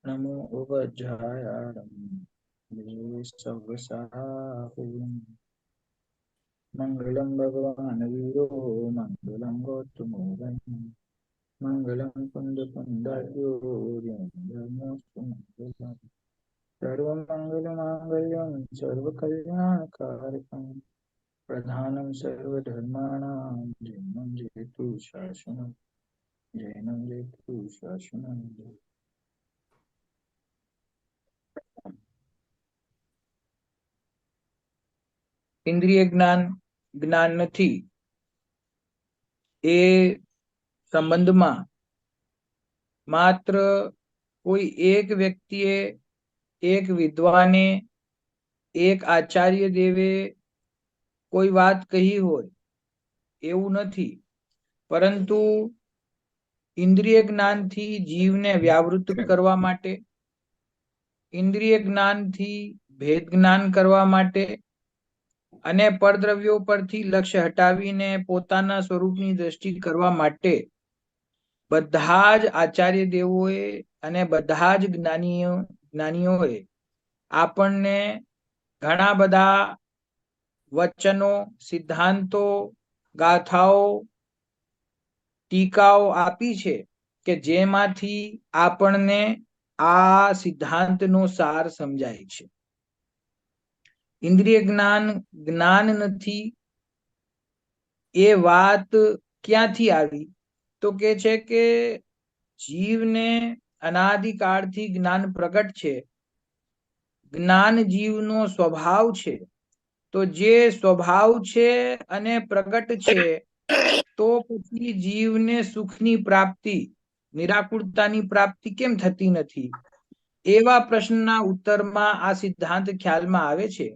नमो उपध्यायाणं मंगलम भगवान वीरो मंगलम गौतमो मंगलम कुंद कुंदार्यो सर्वमंगल मांगल्यं सर्वकल्याणकारकं प्रधानं सर्वधर्माणां जैनं जयतु शासनं। इंद्रिय ज्ञान ज्ञान નથી એ સંબંધમાં માત્ર કોઈ એક વ્યક્તિએ એક વિદ્વાને એક આચાર્ય દેવે કોઈ વાત કહી હોય એવું નથી, પરંતુ ઇન્દ્રિય જ્ઞાનથી જીવને વ્યાવૃત કરવા માટે, ઇન્દ્રિય જ્ઞાનથી ભેદ જ્ઞાન કરવા માટે અને પરદ્રવ્યો પરથી લક્ષ્ય હટાવીને પોતાના સ્વરૂપની દ્રષ્ટિ કરવા માટે બધા જ આચાર્ય દેવોએ અને બધા જ જ્ઞાનીઓએ આપણને ઘણા બધા વચનો, સિદ્ધાંતો, ગાથાઓ, ટીકાઓ આપી છે કે જેમાંથી આપણને આ સિદ્ધાંતનો સાર સમજાય છે. ઇન્દ્રિય જ્ઞાન જ્ઞાન નથી એ વાત ક્યાંથી આવી? તો કે છે કે જીવને અનાદિકાળથી જ્ઞાન પ્રગટ છે, જ્ઞાન જીવનો સ્વભાવ છે. તો જે સ્વભાવ છે અને પ્રગટ છે તો પછી જીવને સુખની પ્રાપ્તિ, નિરાકુરતાની પ્રાપ્તિ કેમ થતી નથી? એવા પ્રશ્નના ઉત્તરમાં આ સિદ્ધાંત ખ્યાલમાં આવે છે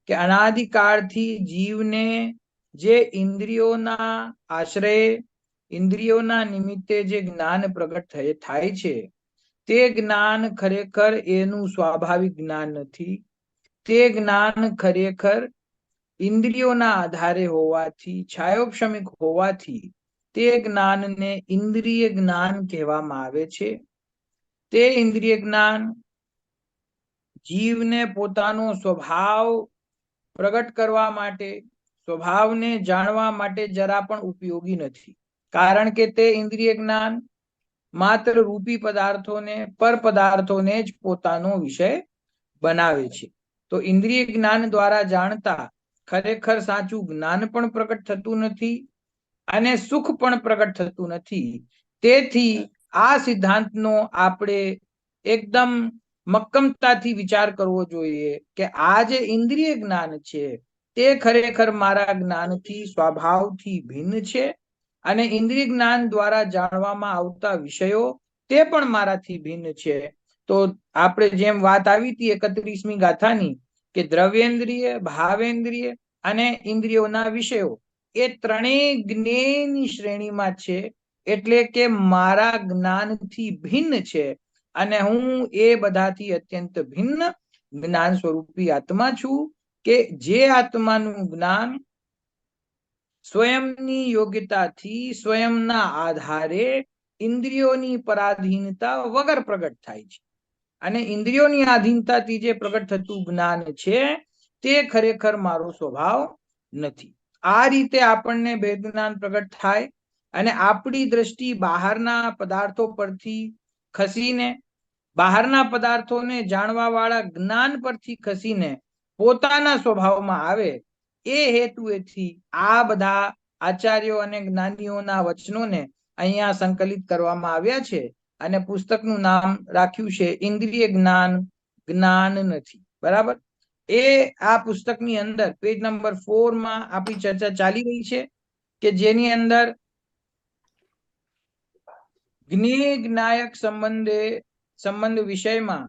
કે અનાદિકાળથી જીવને જે ઇન્દ્રિયોના આશ્રય, ઇન્દ્રિયોના નિમિત્તે જે જ્ઞાન પ્રગટ થાય છે તે જ્ઞાન ખરેખર એનું સ્વાભાવિક જ્ઞાન નથી. તે જ્ઞાન ખરેખર ઇન્દ્રિયોના આધારે હોવાથી, છાયોક્ષમિક હોવાથી તે જ્ઞાનને ઇન્દ્રિય જ્ઞાન કહેવામાં આવે છે. તે ઇન્દ્રિય જ્ઞાન જીવને પોતાનો સ્વભાવ પ્રગટ કરવા માટે, સ્વભાવને જાણવા માટે જરા પણ ઉપયોગી નથી, કારણ કે તે ઇન્દ્રિય જ્ઞાન માત્ર રૂપી પદાર્થોને, પર પદાર્થોને જ પોતાનો વિષય બનાવે છે. તો ઇન્દ્રિય જ્ઞાન દ્વારા જાણતા ખરેખર સાચું જ્ઞાન પણ પ્રગટ થતું નથી અને સુખ પણ પ્રગટ થતું નથી. તેથી આ સિદ્ધાંતનો આપણે એકદમ મક્કમતાથી વિચાર કરવો જોઈએ કે આ જે ઇન્દ્રિય જ્ઞાન છે તે ખરેખર મારા જ્ઞાનથી, સ્વભાવથી ભિન્ન છે અને ઇન્દ્રિય જ્ઞાન દ્વારા જાણવામાં આવતા વિષયો તે પણ મારાથી ભિન્ન છે. તો આપણે જેમ વાત આવી હતી 31મી ગાથાની કે દ્રવ્યેન્દ્રિય, ભાવેન્દ્રિય અને ઇન્દ્રિયોના વિષયો એ ત્રણેય જ્ઞેયની શ્રેણીમાં છે, એટલે કે મારા જ્ઞાનથી ભિન્ન છે અને હું એ બધાથી અત્યંત ભિન્ન જ્ઞાન સ્વરૂપી આત્મા છું કે જે આત્માનું જ્ઞાન સ્વયંની યોગ્યતાથી, સ્વયંના આધારે ઇન્દ્રિયોની પરાધીનતા વગર પ્રગટ થાય છે. અને ઇન્દ્રિયોની આધીનતાથી જે પ્રગટ થતું જ્ઞાન છે તે ખરેખર મારો સ્વભાવ નથી. આ રીતે આપણને ભેદ જ્ઞાન પ્રગટ થાય અને આપણી દ્રષ્ટિ બહારના પદાર્થો પરથી ખસીને, બહારના પદાર્થોને જાણવા વાળા જ્ઞાન પરથી ખસીને પોતાના સ્વભાવમાં આવે. એ હેતુએથી આ બધા આચાર્યો અને જ્ઞાનીઓના વચનોને અહીંયા સંકલિત કરવામાં આવ્યા છે અને પુસ્તકનું નામ રાખ્યું છે ઇન્દ્રિય જ્ઞાન જ્ઞાન નથી. બરાબર? એ આ પુસ્તકની અંદર પેજ નંબર 4 માં આપણી ચર્ચા ચાલી રહી છે કે જેની અંદર જ્ઞેય જ્ઞાયક સંબંધ વિષયમાં,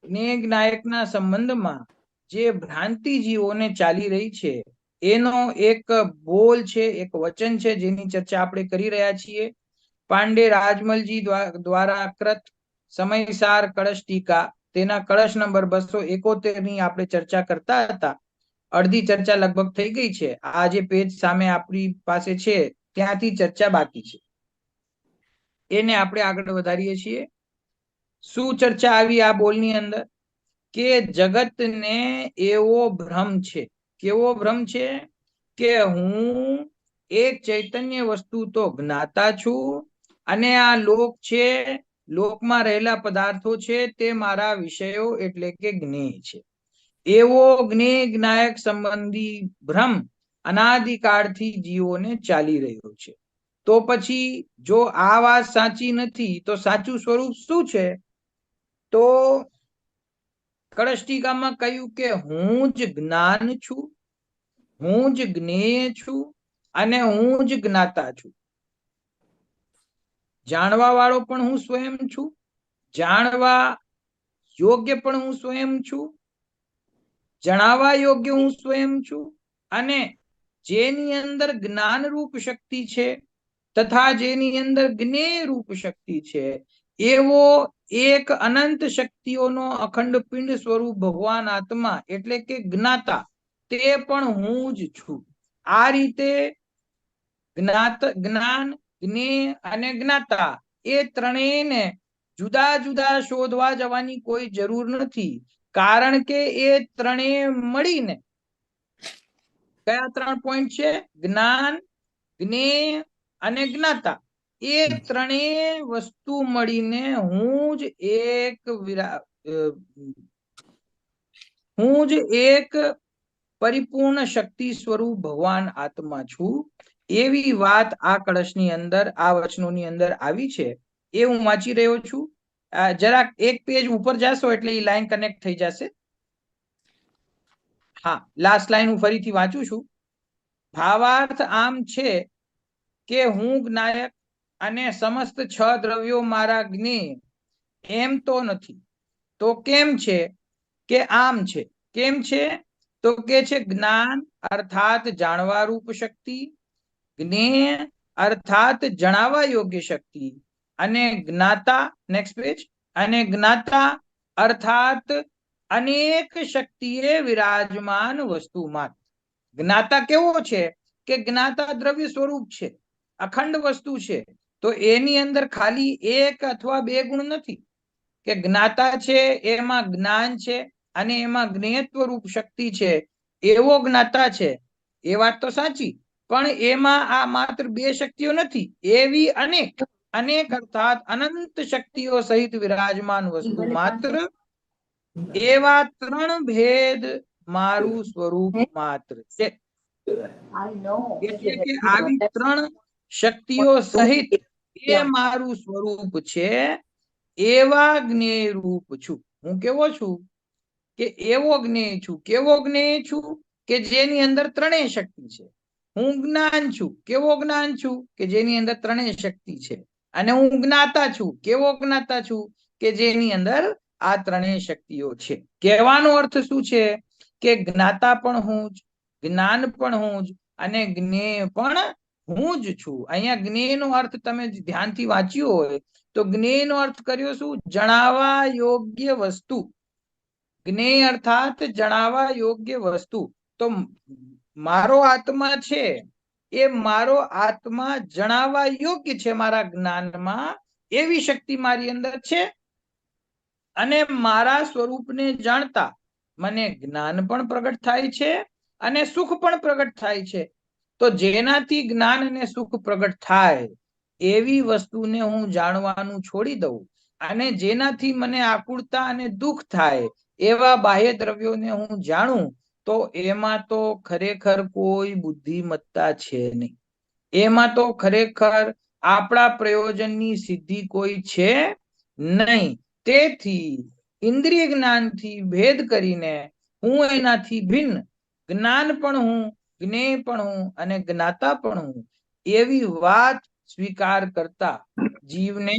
જ્ઞેય જ્ઞાયકના સંબંધમાં જે ભ્રાંતિ જીવોને ચાલી રહી છે એનો એક બોલ છે, એક વચન છે જેની ચર્ચા આપણે કરી રહ્યા છીએ. પાંડે રાજમલજી દ્વારા કૃત સમયસાર કળશ ટીકા, તેના કળશ નંબર 271 ની આપણે ચર્ચા કરતા હતા. અડધી ચર્ચા લગભગ થઈ ગઈ છે. આ જે પેજ સામે આપણી પાસે છે ત્યાંથી ચર્ચા બાકી છે. એને આપણે આગળ વધારીએ છીએ. શું ચર્ચા આવી આ બોલની અંદર? કે જગતને એવો ભ્રમ છે. કેવો ભ્રમ છે? કે હું એક ચૈતન્ય વસ્તુ તો જ્ઞાતા છું અને આ લોક છે, લોકમાં રહેલા પદાર્થો છે તે મારા વિષયો એટલે કે જ્ઞેય છે. એવો જ્ઞેય જ્ઞાયક સંબંધી ભ્રમ અનાદિકાળથી જીવોને ચાલી રહ્યો છે. તો પછી જો આ વાત સાચી નથી તો સાચું સ્વરૂપ શું છે? તો કળશ ટીકામાં કહ્યું કે હું જ જ્ઞાન છું, હું જ જ્ઞેય છું અને હું જ જ્ઞાતા છું. જાણવા વાળો પણ હું સ્વયં છું, જાણવા યોગ્ય પણ હું સ્વયં છું, જણાવવા યોગ્ય હું સ્વયં છું, અને જેની અંદર જ્ઞાન રૂપ શક્તિ છે તથા જેની અંદર જ્ઞેય રૂપ શક્તિ છે એવો એક અનંત શક્તિઓનો અખંડ પિંડ સ્વરૂપ ભગવાન આત્મા એટલે કે જ્ઞાતા તે પણ હું જ છું. આ રીતે જ્ઞાન, જ્ઞેય અને જ્ઞાતા એ ત્રણેયને જુદા જુદા શોધવા જવાની કોઈ જરૂર નથી, કારણ કે એ ત્રણેય મળીને કયા 3 પોઈન્ટ છે? જ્ઞાન, જ્ઞેય અને જ્ઞાતા. એ ત્રણેય વસ્તુ મળીને હું જ એક પરિપૂર્ણ શક્તિ સ્વરૂપ ભગવાન આત્મા છું. એવી વાત આ કળશની અંદર, આ વચનોની અંદર આવી છે. એ હું વાંચી રહ્યો છું. જરાક એક પેજ ઉપર જાશો એટલે એ લાઈન કનેક્ટ થઈ જશે. હા, લાસ્ટ લાઈન હું ફરીથી વાંચું છું. ભાવાર્થ આમ છે કે હું જ્ઞાયક અને સમસ્ત 6 દ્રવ્યો મારા જ્ઞેય એમ તો નથી. તો કેમ છે? કે આમ છે. કેમ છે? તો કે છે જ્ઞાન અર્થાત જાણવા રૂપ શક્તિ, જ્ઞેય અર્થાત જણાવવા યોગ્ય શક્તિ, અને જ્ઞાતા, નેક્સ્ટ પેજ, અને જ્ઞાતા અર્થાત અનેક શક્તિએ વિરાજમાન વસ્તુમાં. જ્ઞાતા કેવો છે? કે જ્ઞાતા દ્રવ્ય સ્વરૂપ છે, અખંડ વસ્તુ છે. તો એની અંદર ખાલી એક અથવા બે ગુણ નથી કે જ્ઞાતા છે એમાં જ્ઞાન છે અને એમાં જ્ઞેયત્વ રૂપ શક્તિ છે, એવો જ્ઞાતા છે. એ વાત તો સાચી, પણ એમાં આ માત્ર બે શક્તિઓ નથી, એવી અનેક અનેક અર્થાત અનંત શક્તિઓ સહિત વિરાજમાન વસ્તુ માત્ર, એવા 3 ભેદ મારું સ્વરૂપ માત્ર છે. એટલે કે આવી 3 શક્તિઓ સહિત એ મારું સ્વરૂપ છે. એવા જ્ઞેય રૂપ છું. હું કેવો છું? કે એવો જ્ઞેય છું. કેવો જ્ઞેય છું? કે જેની અંદર 3 શક્તિ છે. હું જ્ઞાન છું. કેવો જ્ઞાન છું? કે જેની અંદર 3 શક્તિ છે. અને હું જ્ઞાતા છું. કેવો જ્ઞાતા છું? કે જેની અંદર આ 3 શક્તિઓ છે. કહેવાનો અર્થ શું છે? કે જ્ઞાતા પણ હું જ, જ્ઞાન પણ હું જ, અને જ્ઞેય પણ હું જ છું. અહીંયા જ્ઞેય નો અર્થ તમે ધ્યાનથી વાંચ્યો હોય તો જ્ઞેય નો અર્થ કર્યો શું? જણાવવા યોગ્ય વસ્તુ. જ્ઞેય અર્થાત જણાવવા યોગ્ય વસ્તુ. તો મારો આત્મા છે એ મારો આત્મા જણાવવા યોગ્ય છે મારા જ્ઞાનમાં, એવી શક્તિ મારી અંદર છે. અને મારા સ્વરૂપને જાણતા મને જ્ઞાન પણ પ્રગટ થાય છે અને સુખ પણ પ્રગટ થાય છે. તો જેનાથી જ્ઞાન અને સુખ પ્રગટ થાય એવી વસ્તુને હું જાણવાનું છોડી દઉં, અને જેનાથી મને આકુળતા અને દુઃખ થાય એવા બાહ્ય દ્રવ્યોને હું જાણું, તો એમાં તો ખરેખર કોઈ બુદ્ધિમત્તા છે નહીં. એમાં તો ખરેખર આપણા પ્રયોજનની સિદ્ધિ કોઈ છે નહીં. તેથી ઇન્દ્રિય જ્ઞાનથી ભેદ કરીને હું એનાથી ભિન્ન જ્ઞાન પણ હું, જ્ઞેય પણ હું અને જ્ઞાતા પણ હું, એવી વાત સ્વીકાર કરતા જીવને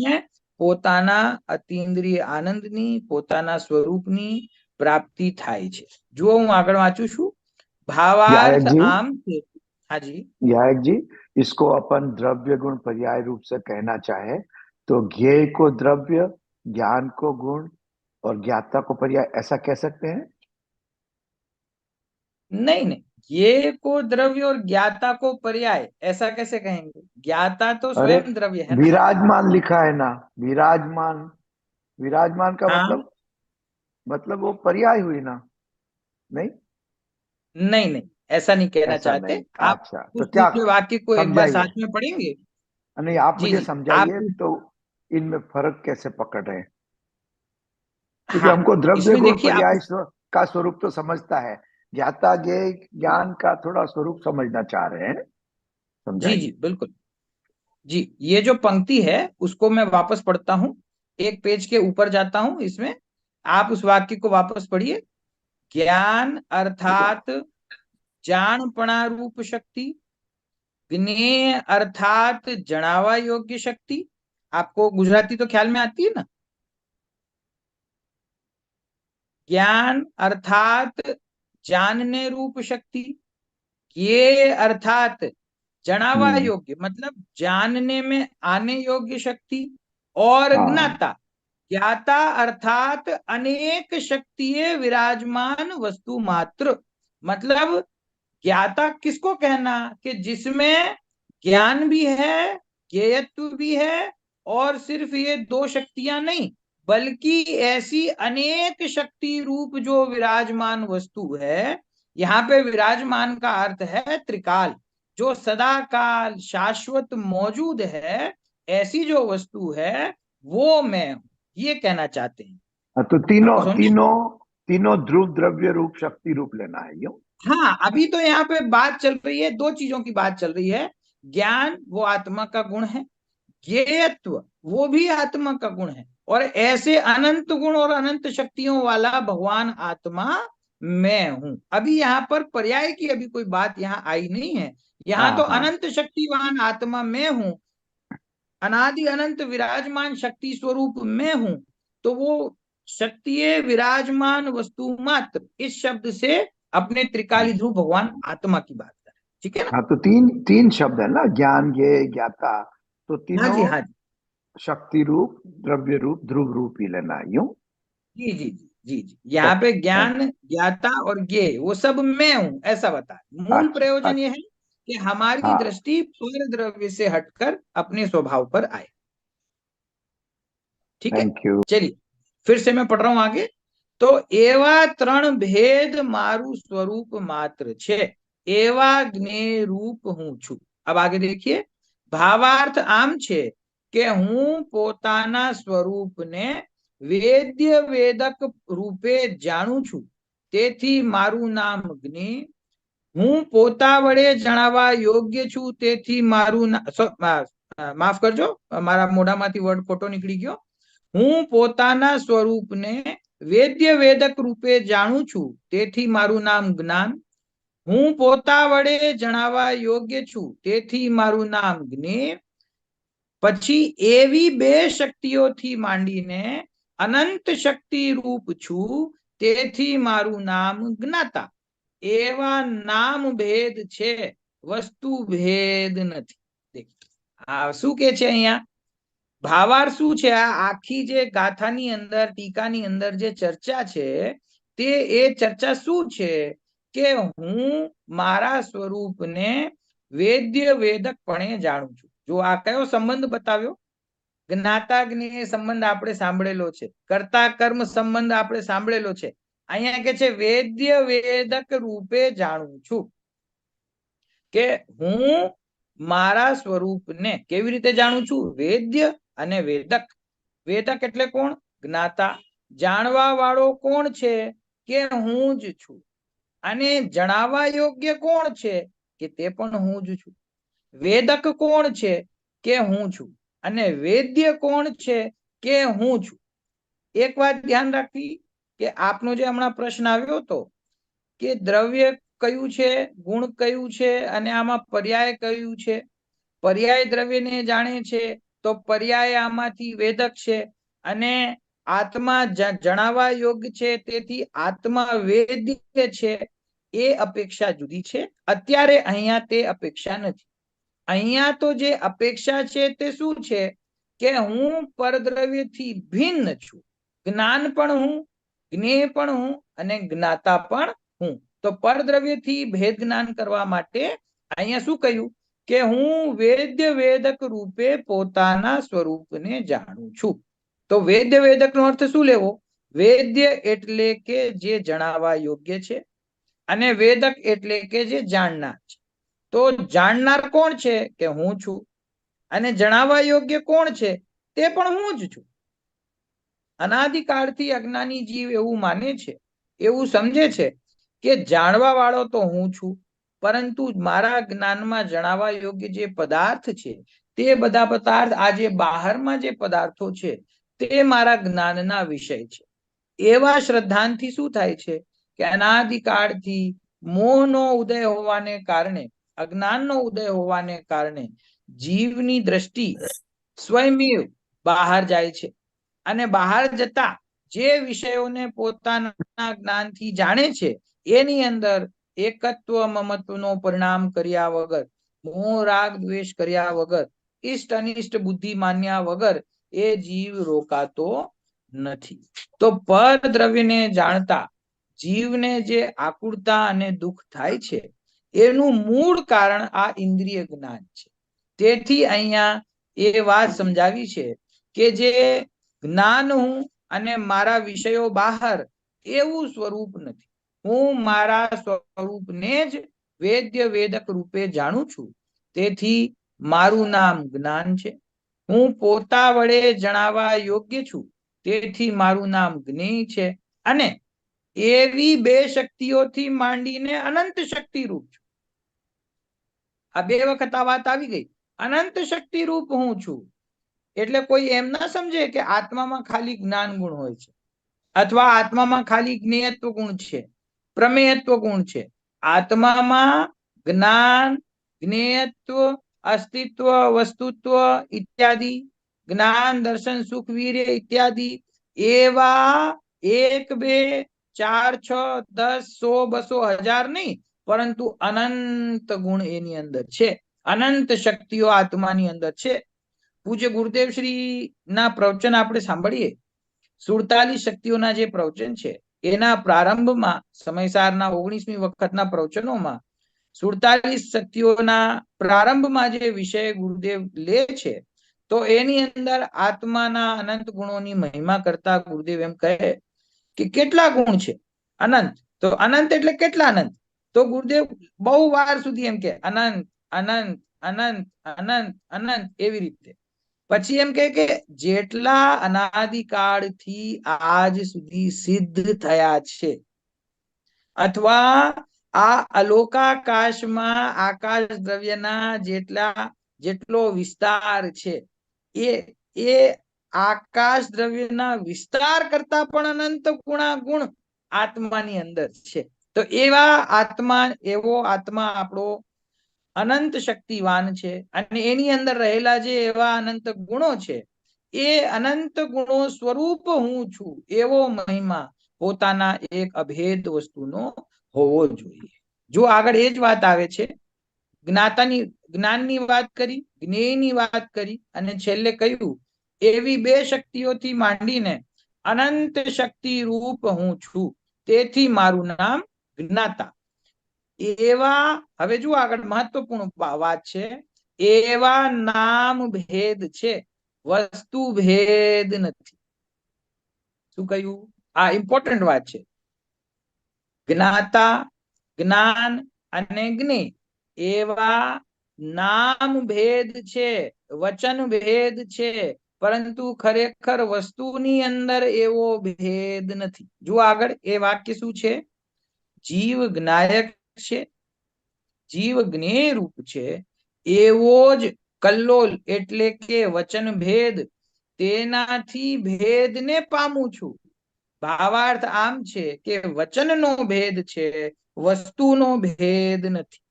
પોતાના અતિન્દ્રિય આનંદની, પોતાના સ્વરૂપની પ્રાપ્તિ થાય છે. જો હું આગળ વાંચું છું. भावार्थ आम थे। हाँ जी यायक जी, इसको अपन द्रव्य गुण पर्याय रूप से कहना चाहे तो ज्ञेय को द्रव्य, ज्ञान को गुण और ज्ञाता को पर्याय, ऐसा कह सकते हैं? नहीं नहीं, ये को द्रव्य और ज्ञाता को पर्याय, ऐसा कैसे कहेंगे? ज्ञाता तो अरे स्वयं द्रव्य है ना। विराजमान लिखा है ना, विराजमान। विराजमान का हाँ, मतलब वो पर्याय हुई ना, नहीं? नहीं नहीं, ऐसा नहीं कहना ऐसा चाहते नहीं? आप। अच्छा, तो उस क्या? दूसरे वाक्य को एक बार समझाइए। साथ में पढ़ेंगे। नहीं, आप जी मुझे जी, आप। समझाइए तो इनमें फर्क कैसे पकड़ रहे हैं? क्योंकि हाँ, हमको द्रव्य इसमें गुण देखिए आप। पर्याय का स्वरूप तो समझता है, ज्ञाता ज्ञेय ज्ञान का थोड़ा स्वरूप समझना चाह रहे हैं। जी जी, समझाइए। बिल्कुल। जी, ये जो पंक्ति है उसको मैं वापस पढ़ता हूँ, एक पेज के ऊपर जाता हूँ इसमें। आप उस वाक्य को वापस पढ़िए। ज्ञान अर्थात जाणपणा रूप शक्ति, ज्ञेय अर्थात जणावा योग्य शक्ति। आपको गुजराती तो ख्याल में आती है ना? ज्ञान अर्थात जानने रूप शक्ति, ये अर्थात जणावा हम्म। योग्य मतलब जानने में आने योग्य शक्ति, और हाँ ज्ञाता, ज्ञाता अर्थात अनेक शक्तिये विराजमान वस्तु मात्र। मतलब ज्ञाता किसको कहना, कि जिसमें ज्ञान भी है, ज्ञेयत्व भी है, और सिर्फ ये दो शक्तियां नहीं, बल्कि ऐसी अनेक शक्ति रूप जो विराजमान वस्तु है। यहाँ पे विराजमान का अर्थ है त्रिकाल, जो सदा काल शाश्वत मौजूद है। ऐसी जो वस्तु है वो मैं हूं, ये कहना चाहते हैं। तो तीनों आपको समझ में? तीनों तीनों ध्रुव द्रव्य रूप शक्ति रूप लेना है, यूं? हाँ, अभी तो यहाँ पे बात चल रही है, दो चीजों की बात चल रही है। ज्ञान वो आत्मा का गुण है, ज्ञेयत्व वो भी आत्मा का गुण है, और ऐसे अनंत गुण और अनंत शक्तियों वाला भगवान आत्मा मैं हूं। अभी यहाँ पर पर्याय की अभी कोई बात यहाँ आई नहीं है। यहाँ हाँ तो हाँ। अनंत शक्तिवान आत्मा मैं हूं, अनादि अनंत विराजमान शक्ति स्वरूप मैं हूं। तो वो शक्ति विराजमान वस्तु मात्र, इस शब्द से अपने त्रिकाली ध्रुव भगवान आत्मा की बात करें। ठीक है ना? हाँ, तो तीन तीन शब्द है ना, ज्ञान ज्ञेय ज्ञाता। तो हाँ तीनों जी, हाँ जी, शक्ति रूप द्रव्य रूप ध्रुव रूप ही लेना है, यूं? जी जी जी जी जी। यहाँ पे ओके, थैंक। ज्ञान ज्ञाता और ज्ञेय वो सब मैं हूं, ऐसा बता। मूल अच्छा प्रयोजन ये अच्छा। है कि हमारी हाँ। दृष्टि पर द्रव्य से हटकर अपने स्वभाव पर आए। ठीक है, थैंक यू। चलिए फिर से मैं पढ़ रहा हूं आगे। तो एवा त्रण भेद मारू स्वरूप मात्र छे, एवा ज्ञेय रूप हूं छू। अब आगे देखिए, भावार्थ आम छे કે હું પોતાના સ્વરૂપને વેદ્ય વેદક રૂપે જાણું છું, તેથી મારું નામ જ્ઞેય. હું પોતા વડે જણાવવા યોગ્ય છું, તેથી મારું માફ કરજો, મારા મોઢામાંથી વર્ડ ખોટો નીકળી ગયો. હું પોતાના સ્વરૂપને વેદ્ય વેદક રૂપે જાણું છું, તેથી મારું નામ જ્ઞાન. હું પોતા વડે જણાવવા યોગ્ય છું, તેથી મારું નામ જ્ઞેય. પછી એવી બે શક્તિઓથી માંડીને અનંત શક્તિ રૂપ છું, તેથી મારું નામ જ્ઞાતા. એવા નામ ભેદ છે, વસ્તુ ભેદ નથી. શું કે છે અહીંયા? ભાવાર્થ શું છે? આ આખી જે ગાથાની અંદર, ટીકાની અંદર જે ચર્ચા છે, તે એ ચર્ચા શું છે? કે હું મારા સ્વરૂપને વેદ્ય વેદકપણે જાણું છું. જો આ કયો સંબંધ બતાવ્યો? જ્ઞાતા જ્ઞેય સંબંધ આપણે સાંભળેલો છે, કર્તા કર્મ સંબંધ આપણે સાંભળેલો છે. અહીંયા કે છે વેદ્ય વેદક રૂપે જાણું છું, કે હું મારા સ્વરૂપને કેવી રીતે જાણું છું? વેદ્ય અને વેદક. વેદક એટલે કોણ? જ્ઞાતા. જાણવા વાળો કોણ છે? કે હું જ છું. અને જણાવવા યોગ્ય કોણ છે? કે તે પણ હું જ છું. વેદક કોણ છે? કે હું છું. અને વેદ્ય કોણ છે? કે હું છું. એક વાત ધ્યાન રાખવી, કે આપનો જે હમણાં પ્રશ્ન આવ્યો હતો કે દ્રવ્ય કયું છે, ગુણ કયું છે, અને આમાં પર્યાય કયું છે. પર્યાય દ્રવ્યને જાણે છે, તો પર્યાય આમાંથી વેદક છે. અને આત્મા જણાવવા યોગ્ય છે, તેથી આત્મા વેદ્ય છે. એ અપેક્ષા જુદી છે. અત્યારે અહીંયા તે અપેક્ષા નથી. અહીંયા તો જે અપેક્ષા છે તે શું છે? કે હું પરદ્રવ્યથી ભિન્ન છું. જ્ઞાન પણ હું, જ્ઞેય પણ હું, અને જ્ઞાતા પણ હું. તો તો પરદ્રવ્યથી ભેદ જ્ઞાન કરવા માટે અહીંયા શું કહ્યું કે હું વેદ્ય વેદક રૂપે પોતાના સ્વરૂપને જાણું છું. તો વેદ્ય વેદક નો અર્થ શું લેવો? વેદ્ય એટલે કે જે જણાવવા યોગ્ય છે, અને વેદક એટલે કે જે જાણનાર છે. તો જાણનાર કોણ છે? કે હું છું. અને જણાવવા યોગ્ય કોણ છે? તે પણ હું જ છું. અનાદિકાળથી અજ્ઞાની જીવ એવું માને છે, એવું સમજે છે કે જાણવા વાળો તો હું છું, પરંતુ મારા જ્ઞાનમાં જણાવવા યોગ્ય જે પદાર્થ છે તે બધા પદાર્થ આજે બહારમાં જે પદાર્થો છે તે મારા જ્ઞાનના વિષય છે. એવા શ્રદ્ધાંતથી શું થાય છે કે અનાદિકાળથી મોહનો ઉદય હોવાને કારણે, અજ્ઞાનનો ઉદય હોવાને કારણે જીવની દ્રષ્ટિ સ્વયંમેવ બહાર જાય છે, અને બહાર જતા જે વિષયોને પોતાના જ્ઞાનથી જાણે છે એની અંદર એકત્વ મમત્વનો પરિણામ કર્યા વગર, મોહ રાગ દ્વેષ કર્યા વગર, ઇષ્ટ અનિષ્ટ બુદ્ધિ માન્યા વગર એ જીવ રોકાતો નથી. તો પરદ્રવ્યને જાણતા જીવને જે આકુળતા અને દુઃખ થાય છે એનું મૂળ કારણ આ ઇન્દ્રિય જ્ઞાન છે. તેથી અહીંયા એ વાત સમજાવી છે કે જે જ્ઞાન હું અને મારા વિષયો બહાર એવું સ્વરૂપ નથી. હું મારા સ્વરૂપને જ વેદ્ય વેદક રૂપે જાણું છું. તેથી મારું નામ જ્ઞાન છે. હું પોતા વડે જણાવવા યોગ્ય છું, તેથી મારું નામ જ્ઞેય છે. અને એવી બે શક્તિઓથી માંડીને અનંત શક્તિ રૂપ છું. આ બે વખત આ વાત આવી ગઈ. અનંત શક્તિ રૂપ હું છું. એટલે કોઈ એમ ના સમજે કે આત્મામાં ખાલી જ્ઞાન ગુણ હોય છે, અથવા આત્મામાં ખાલી જ્ઞેયત્વ ગુણ છે, પ્રમેયત્વ ગુણ છે. આત્મામાં જ્ઞાન, જ્ઞેયત્વ, અસ્તિત્વ, વસ્તુત્વ ઇત્યાદિ, જ્ઞાન, દર્શન, સુખ, વીર્ય ઇત્યાદિ એવા 1, 2, 4, 6, 10, 100, 200, 1000 નહીં, પરંતુ અનંત ગુણ એની અંદર છે. અનંત શક્તિઓ આત્માની અંદર છે. પૂજ્ય ગુરુદેવ શ્રી ના પ્રવચન આપણે સાંભળીએ, 47 શક્તિઓના જે પ્રવચન છે એના પ્રારંભમાં, સમયસારના 19મી વખતના પ્રવચનોમાં 47 શક્તિઓના પ્રારંભમાં જે વિષય ગુરુદેવ લે છે, તો એની અંદર આત્માના અનંત ગુણોની મહિમા કરતા ગુરુદેવ એમ કહે કે કેટલા ગુણ છે? અનંત. તો અનંત એટલે કેટલા અનંત? તો ગુરુદેવ બહુ વાર સુધી એમ કે અનંત અનંત અનંત અનંત અનંત એવી રીતે. પછી એમ કે જેટલા અનાદિકાળથી આજ સુધી સિદ્ધ થયા છે, અથવા આ અલોકાકાશમાં આકાશ દ્રવ્યના જેટલો વિસ્તાર છે, એ આકાશ દ્રવ્યના વિસ્તાર કરતા પણ અનંત ગુણાગુણ આત્માની અંદર છે. તો એવો આત્મા આપણો અનંત શક્તિવાન છે, અને એની અંદર રહેલા જે એવા અનંત ગુણો છે એ અનંત ગુણો સ્વરૂપ હું છું એવો મહિમા પોતાના એક અભેદ વસ્તુનો હોવો જોઈએ. જો આગળ એ જ વાત આવે છે, જ્ઞાનની વાત કરી, જ્ઞેયની વાત કરી, અને છેલ્લે કહ્યું એવી બે શક્તિઓથી માંડીને અનંત શક્તિ રૂપ હું છું, તેથી મારું નામ જ્ઞાતા. એવા, હવે જો આગળ મહત્વપૂર્ણ વાત છે, એવા નામ ભેદ છે, વસ્તુ ભેદ નથી. શું કહ્યું? આ ઇમ્પોર્ટન્ટ વાત છે. જ્ઞાતા, જ્ઞાન અને જ્ઞેય એવા નામ ભેદ છે, વચન ભેદ છે, પરંતુ ખરેખર વસ્તુની અંદર એવો ભેદ નથી. જો આગળ એ વાક્ય શું છે? જીવ જ્ઞાયક છે, જીવ જ્ઞેય રૂપ છે, એવો જ કલ્લોલ એટલે કે વચન ભેદ, તેનાથી ભેદને પામું છું. ભાવાર્થ આમ છે કે વચનનો ભેદ છે, વસ્તુનો ભેદ નથી.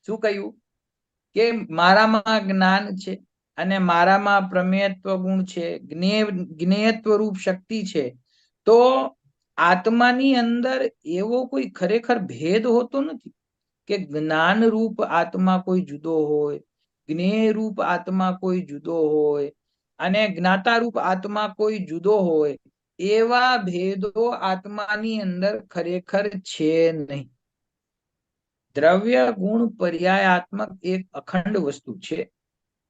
શું કહ્યું? કે મારામાં જ્ઞાન છે, અને મારામાં પ્રમેયત્વ ગુણ છે, જ્ઞેયત્વ રૂપ શક્તિ છે. તો આત્માની અંદર એવો કોઈ ખરેખર ભેદ હોતો નથી કે જ્ઞાન રૂપ આત્મા કોઈ જુદો હોય, જ્ઞેય રૂપ આત્મા કોઈ જુદો હોય, અને જ્ઞાતા રૂપ આત્મા કોઈ જુદો હોય. એવા ભેદો આત્માની અંદર ખરેખર છે નહીં. દ્રવ્ય ગુણ પર્યાયાત્મક એક અખંડ વસ્તુ છે.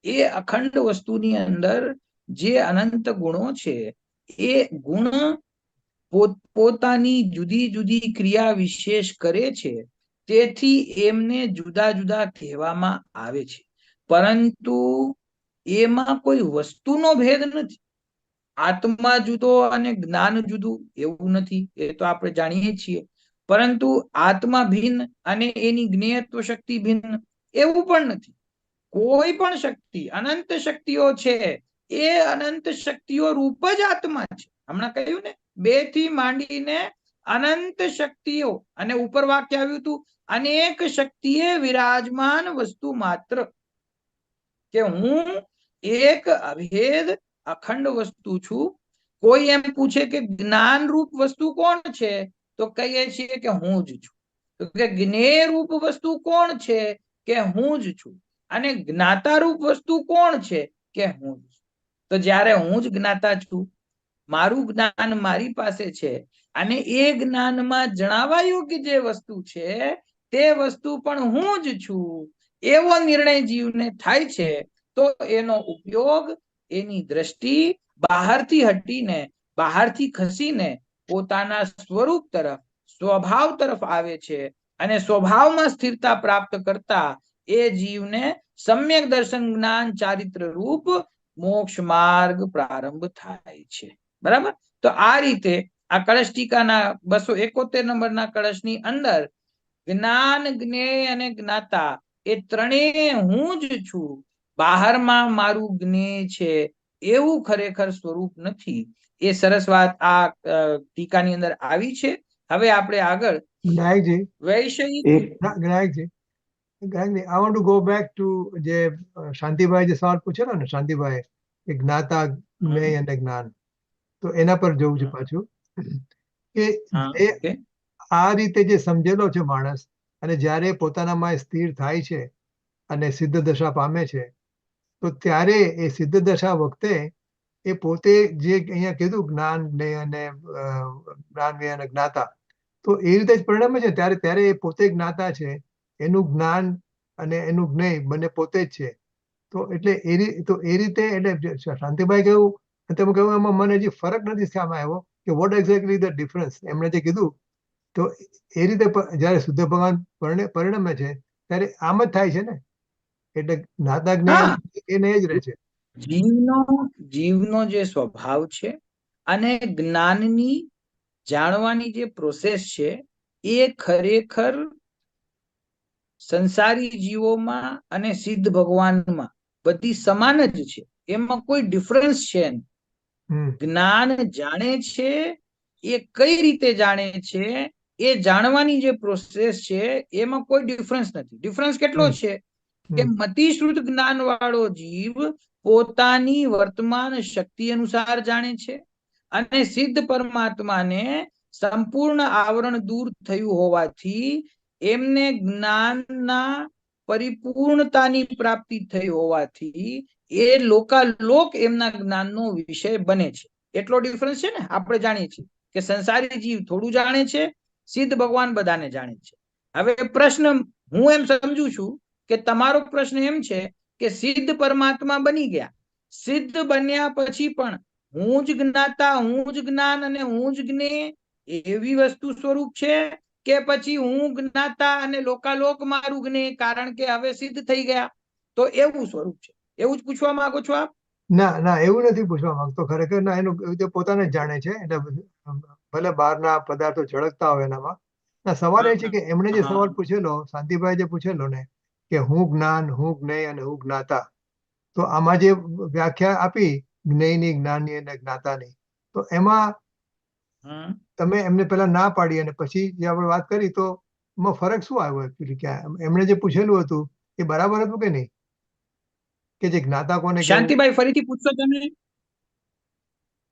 એ અખંડ વસ્તુની અંદર જે અનંત ગુણો છે એ ગુણ પોતાની જુદી જુદી ક્રિયા વિશેષ કરે છે, તેથી એમને જુદા જુદા કહેવામાં આવે છે. પરંતુ એમાં કોઈ વસ્તુનો ભેદ નથી. આત્મા જુદો અને જ્ઞાન જુદું એવું નથી, એ તો આપણે જાણીએ છીએ. પરંતુ આત્મા ભિન્ન અને એની જ્ઞેયત્વ શક્તિ ભિન્ન એવું પણ નથી. કોઈ પણ શક્તિ, અનંત શક્તિઓ છે, એ અનંત શક્તિઓ રૂપ જ આત્મા છે. હમણાં કહ્યું ને, 2 થી માંડીને અનંત શક્તિઓ, અને ઉપર વાક્ય આવ્યું હતું અનેક શક્તિએ વિરાજમાન વસ્તુ માત્ર, કે હું એક અભેદ અખંડ વસ્તુ છું. કોઈ એમ પૂછે કે જ્ઞાન રૂપ વસ્તુ કોણ છે, તો કહીએ છીએ કે હું જ છું. તો કે જ્ઞેય રૂપ વસ્તુ કોણ છે, કે હું જ છું. અને જ્ઞાતા રૂપ વસ્તુ કોણ છે, કે હું જ છું. તો જ્યારે હું જ જ્ઞાતા છું, મારું જ્ઞાન મારી પાસે છે, અને એ જ્ઞાનમાં જણાવવા યોગ્ય જે વસ્તુ છે તે વસ્તુ પણ હું જ છું, એવો નિર્ણય જીવને થાય છે, તો એનો ઉપયોગ, એની દ્રષ્ટિ બહારથી હટીને, બહારથી ખસીને પોતાના સ્વરૂપ તરફ, સ્વભાવ તરફ આવે છે. અને સ્વભાવમાં સ્થિરતા પ્રાપ્ત કરતા એ જીવને સમ્યક દર્શન જ્ઞાન ચારિત્ર રૂપ મોક્ષ માર્ગ પ્રારંભ થાય છે. બરાબર? તો આ રીતે આ કળશ ટીકાના 271 નંબરના કળશની અંદર જ્ઞાન, જ્ઞેય અને જ્ઞાતા એ ત્રણેય હું જ છું, બહારમાં મારું જ્ઞેય છે એવું ખરેખર સ્વરૂપ નથી. એ સરસ વાત આ ટીકાની અંદર આવી છે. હવે આપણે આગળ જ્ઞાયકજી, વૈષયિક જ્ઞાયકજી, I want to go back to જે શાંતિભાઈ જે સવાલ પૂછેલો ને, શાંતિભાઈ, કે જ્ઞાતા, જ્ઞેય અને જ્ઞાન, તો એના પર જવું છે પાછું, કે જે આ રીતે જે સમજેલો છે માણસ, અને જ્યારે પોતાનામાં સ્થિર થાય છે અને સિદ્ધ દશા પામે છે, તો ત્યારે એ સિદ્ધ દશા વખતે એ પોતે જે અહીંયા કીધું જ્ઞાન, જ્ઞેય અને જ્ઞાન, જ્ઞેય અને જ્ઞાતા, તો એ રીતે જ પરિણમે છે. ત્યારે એ પોતે જ્ઞાતા છે, એનું જ્ઞાન અને એનું જ્ઞેય બંને પોતે જ છે. તો એટલે એ રીતે એટલે શાંતિભાઈ કહ્યું, તમે કહ્યું એમાં મને હજી ફરક નથી ખ્યાલમાં આવ્યો કે વોટ એક્ઝેક્ટલી ધ ડિફરન્સ. એમણે જે કીધું, તો એ રીતે જયારે શુદ્ધ ભગવાન પરિણમે છે ત્યારે આમ જ થાય છે ને, એટલે જ્ઞાતા જ્ઞેય એને જ રહે છે. જીવનો જે સ્વભાવ છે અને જ્ઞાનની જાણવાની જે પ્રોસેસ છે, એ ખરેખર સંસારી જીવોમાં અને સિદ્ધ ભગવાનમાં બધી સમાન જ છે. એમાં કોઈ ડિફરન્સ છે નહીં. જ્ઞાન જાણે છે, એ કઈ રીતે જાણે છે, એ જાણવાની જે પ્રોસેસ છે એમાં કોઈ ડિફરન્સ નથી. ડિફરન્સ કેટલો છે કે મતિશ્રુત જ્ઞાન વાળો જીવ પોતાની વર્તમાન શક્તિ અનુસાર જાણે છે, અને સિદ્ધ પરમાત્માને સંપૂર્ણ આવરણ દૂર થયું હોવાથી એમને જ્ઞાનના પરિપૂર્ણતાની પ્રાપ્તિ થઈ હોવાથી એ લોકાલોક એમના જ્ઞાનનો વિષય બને છે. એટલો ડિફરન્સ છે ને. આપણે જાણીએ છીએ કે સંસારી જીવ થોડું જાણે છે, સિદ્ધ ભગવાન બધાને જાણે છે. હવે પ્રશ્ન હું એમ સમજુ છું કે તમારો પ્રશ્ન એમ છે કે સિદ્ધ પરમાત્મા બની ગયા, સિદ્ધ બન્યા પછી પણ હું જ જ્ઞાતા, હું જ જ્ઞાન અને હું જ જ્ઞેય એવી વસ્તુ સ્વરૂપ છે, કે પછી હું જ્ઞાતા અને લોકાલોક મારું જ્ઞેય, કારણ કે હવે સિદ્ધ થઈ ગયા, તો એવું સ્વરૂપ છે? એવું જ પૂછવા માંગો છો આપ? ના ના, એવું નથી પૂછવા માંગતો. ખરેખર ના, એનું પોતાને જ જાણે છે. એટલે ભલે બહારના પદાર્થો ઝળકતા હોય એનામાં. ના, સવાલ એ છે કે એમણે જે સવાલ પૂછેલો, શાંતિભાઈ જે પૂછેલો ને, કે હું જ્ઞાન, હું જ્ઞેય અને હું જ્ઞાતા, તો આમાં જે વ્યાખ્યા આપી જ્ઞેયની, જ્ઞાનની અને જ્ઞાતાની, તો એમાં તમે એમને પેલા ના પાડી અને પછી જે આપણે વાત કરી, તો એમાં ફરક શું આવ્યો એકચ્યુઅલી? ક્યાં એમણે જે પૂછેલું હતું એ બરાબર હતું કે નહીં? કે જે જ્ઞાતા કોને? શાંતિભાઈ ફરીથી પૂછશો તમે?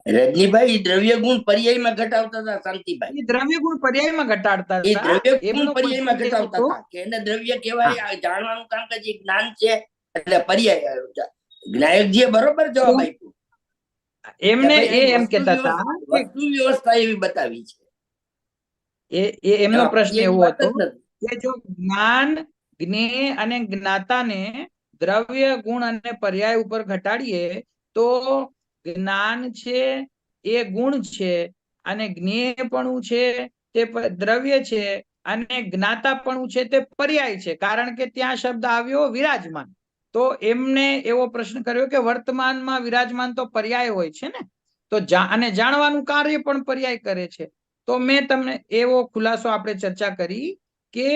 રજનીભાઈ દ્રવ્ય ગુણ પર્યાયમાં ઘટાડતા હતા. શાંતિભાઈ દ્રવ્ય ગુણ પર્યાયમાં ઘટાડતા એ હતા. દ્રવ્ય ગુણ પર્યાયમાં ઘટાડતા હતા કે એને દ્રવ્ય કહેવાય, જાણવાનું કામ કે જે જ્ઞાન છે એટલે પર્યાય. જ્ઞાયકજીએ બરોબર જવાબ આપ્યો. એમને કે ભાઈ એ અહીં એમ કેતા હતા કે વસ્તુ વ્યવસ્થા એવી બતાવી છે, એમનો એમાં પ્રશ્ન પર્યાયની એવો વાત હતો જ નથી. કે જો જ્ઞાન, જ્ઞેય અને જ્ઞાતાને દ્રવ્ય, ગુણ અને પર્યાય ઉપર ઘટાડીએ તો જ્ઞાન છે એ ગુણ છે, અને જ્ઞેયપણું છે તે દ્રવ્ય છે, અને જ્ઞાતાપણું છે તે પર્યાય છે, કારણ કે ત્યાં શબ્દ આવ્યો વિરાજમાન. તો એમને એવો પ્રશ્ન કર્યો કે વર્તમાનમાં વિરાજમાન તો પર્યાય હોય છે ને, તો અને જાણવાનું કાર્ય પણ પર્યાય કરે છે. તો મેં તમને એવો ખુલાસો આપણે ચર્ચા કરી કે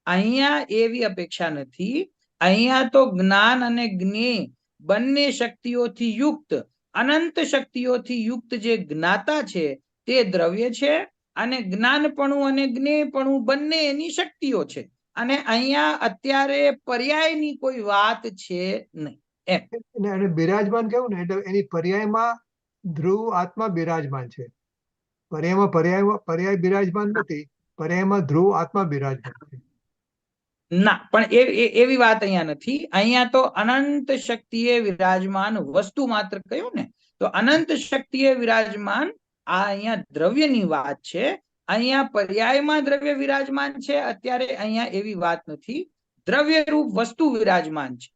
અહીંયા એવી અપેક્ષા નથી. અહીંયા તો જ્ઞાન અને જ્ઞેય બંને શક્તિઓથી યુક્ત, અનંત શક્તિઓથી યુક્ત જે જ્ઞાતા છે તે દ્રવ્ય છે, અને જ્ઞાનપણું અને જ્ઞેયપણું બંને એની શક્તિઓ છે, અને અહીંયા અત્યારે પર્યાયની કોઈ વાત છે નહીં એમ. અને બિરાજમાન કેવું ને એટલે એની પર્યાયમાં ધ્રુવ આત્મા બિરાજમાન છે. પર્યાય બિરાજમાન નથી, પર્યાયમાં ધ્રુવ આત્મા બિરાજમાન છે. ના, પણ એવી વાત અહીંયા નથી. અહીંયા તો અનંત શક્તિએ વિરાજમાન વસ્તુ માત્ર કહ્યું ને, તો અનંત શક્તિએ વિરાજમાન આ અહીંયા દ્રવ્યની વાત છે. અહીંયા પર્યાયમાં દ્રવ્ય વિરાજમાન છે, અત્યારે અહીંયા એવી વાત નથી. દ્રવ્ય રૂપ વસ્તુ વિરાજમાન છે.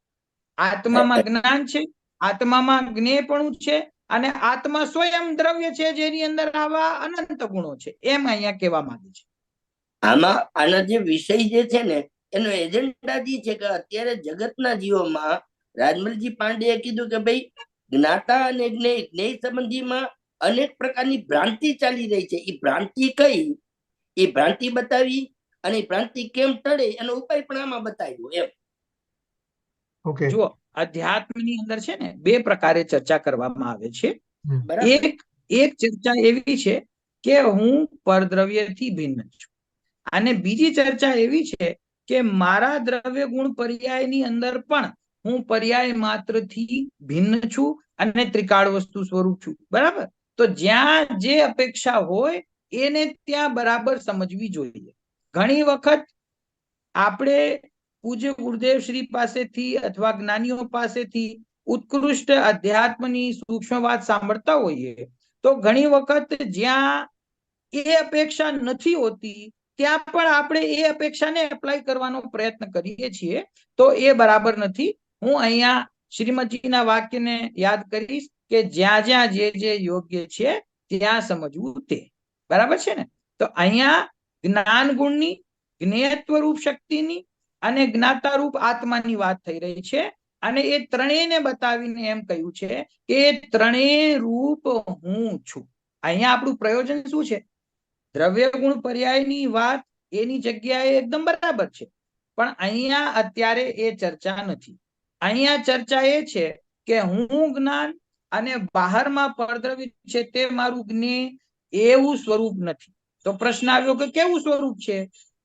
આત્મામાં જ્ઞાન છે, આત્મામાં જ્ઞેયપણું છે, અને આત્મા સ્વયં દ્રવ્ય છે જેની અંદર આવા અનંત ગુણો છે, એમ અહીંયા કહેવા માંગે છે. આમાં આના જે વિષય જે છે ને એનો એજન્ડા જે છે કે અત્યારે જગતના જીવોમાં રાજમલજી પાંડેએ કીધું કે ભાઈ જ્ઞાતા અને જ્ઞેય સંબંધીમાં અનેક પ્રકારની ભ્રાંતિ ચાલી રહી છે. એ ભ્રાંતિ કઈ, એ ભ્રાંતિ બતાવી, અને ભ્રાંતિ કેમ ટળે એનો ઉપાય પણ આમાં બતાવ્યો એમ. ઓકે, જુઓ, અધ્યાત્મની અંદર છે ને બે પ્રકારે ચર્ચા કરવામાં આવે છે. બરાબર. એક ચર્ચા એવી છે કે હું પરદ્રવ્યથી ભિન્ન છું, અને બીજી ચર્ચા એવી છે કે મારા દ્રવ્ય ગુણ પર્યાયની અંદર પણ હું પર્યાય માત્રથી ભિન્ન છું અને ત્રિકાળ વસ્તુ સ્વરૂપ છું. બરાબર? તો જ્યાં જે અપેક્ષા હોય એને ત્યાં બરાબર સમજવી જોઈએ. ઘણી વખત આપણે પૂજ્ય ગુરુદેવ શ્રી પાસેથી અથવા જ્ઞાનીઓ પાસેથી ઉત્કૃષ્ટ અધ્યાત્મની સૂક્ષ્મ વાત સાંભળતા હોઈએ તો ઘણી વખત જ્યાં એ અપેક્ષા નથી હોતી ત્યાં પણ આપણે એ અપેક્ષાને એપ્લાય કરવાનો પ્રયત્ન કરીએ છીએ, તો એ બરાબર નથી. હું અહીંયા શ્રીમદજીના વાક્યને યાદ કરીશ કે જ્યાં જ્યાં જે યોગ્ય છે ત્યાં સમજવું તે બરાબર છે ને. તો અહીંયા જ્ઞાન ગુણની, જ્ઞેયત્વ રૂપ શક્તિની અને જ્ઞાતા રૂપ આત્માની વાત થઈ રહી છે, અને એ ત્રણેયને બતાવીને એમ કહ્યું છે કે એ ત્રણેય રૂપ હું છું. અહીંયા આપણું પ્રયોજન શું છે? દ્રવ્ય ગુણ પર્યાયની વાત એની જગ્યાએ એકદમ બરાબર છે, પણ અહીંયા અત્યારે એ ચર્ચા નથી. અહીંયા ચર્ચા એ છે કે હું જ્ઞાન અને બહારમાં પરદ્રવ્ય છે તે મારું જ્ઞેય એવું સ્વરૂપ નથી. તો પ્રશ્ન આવ્યો કે કેવું સ્વરૂપ છે?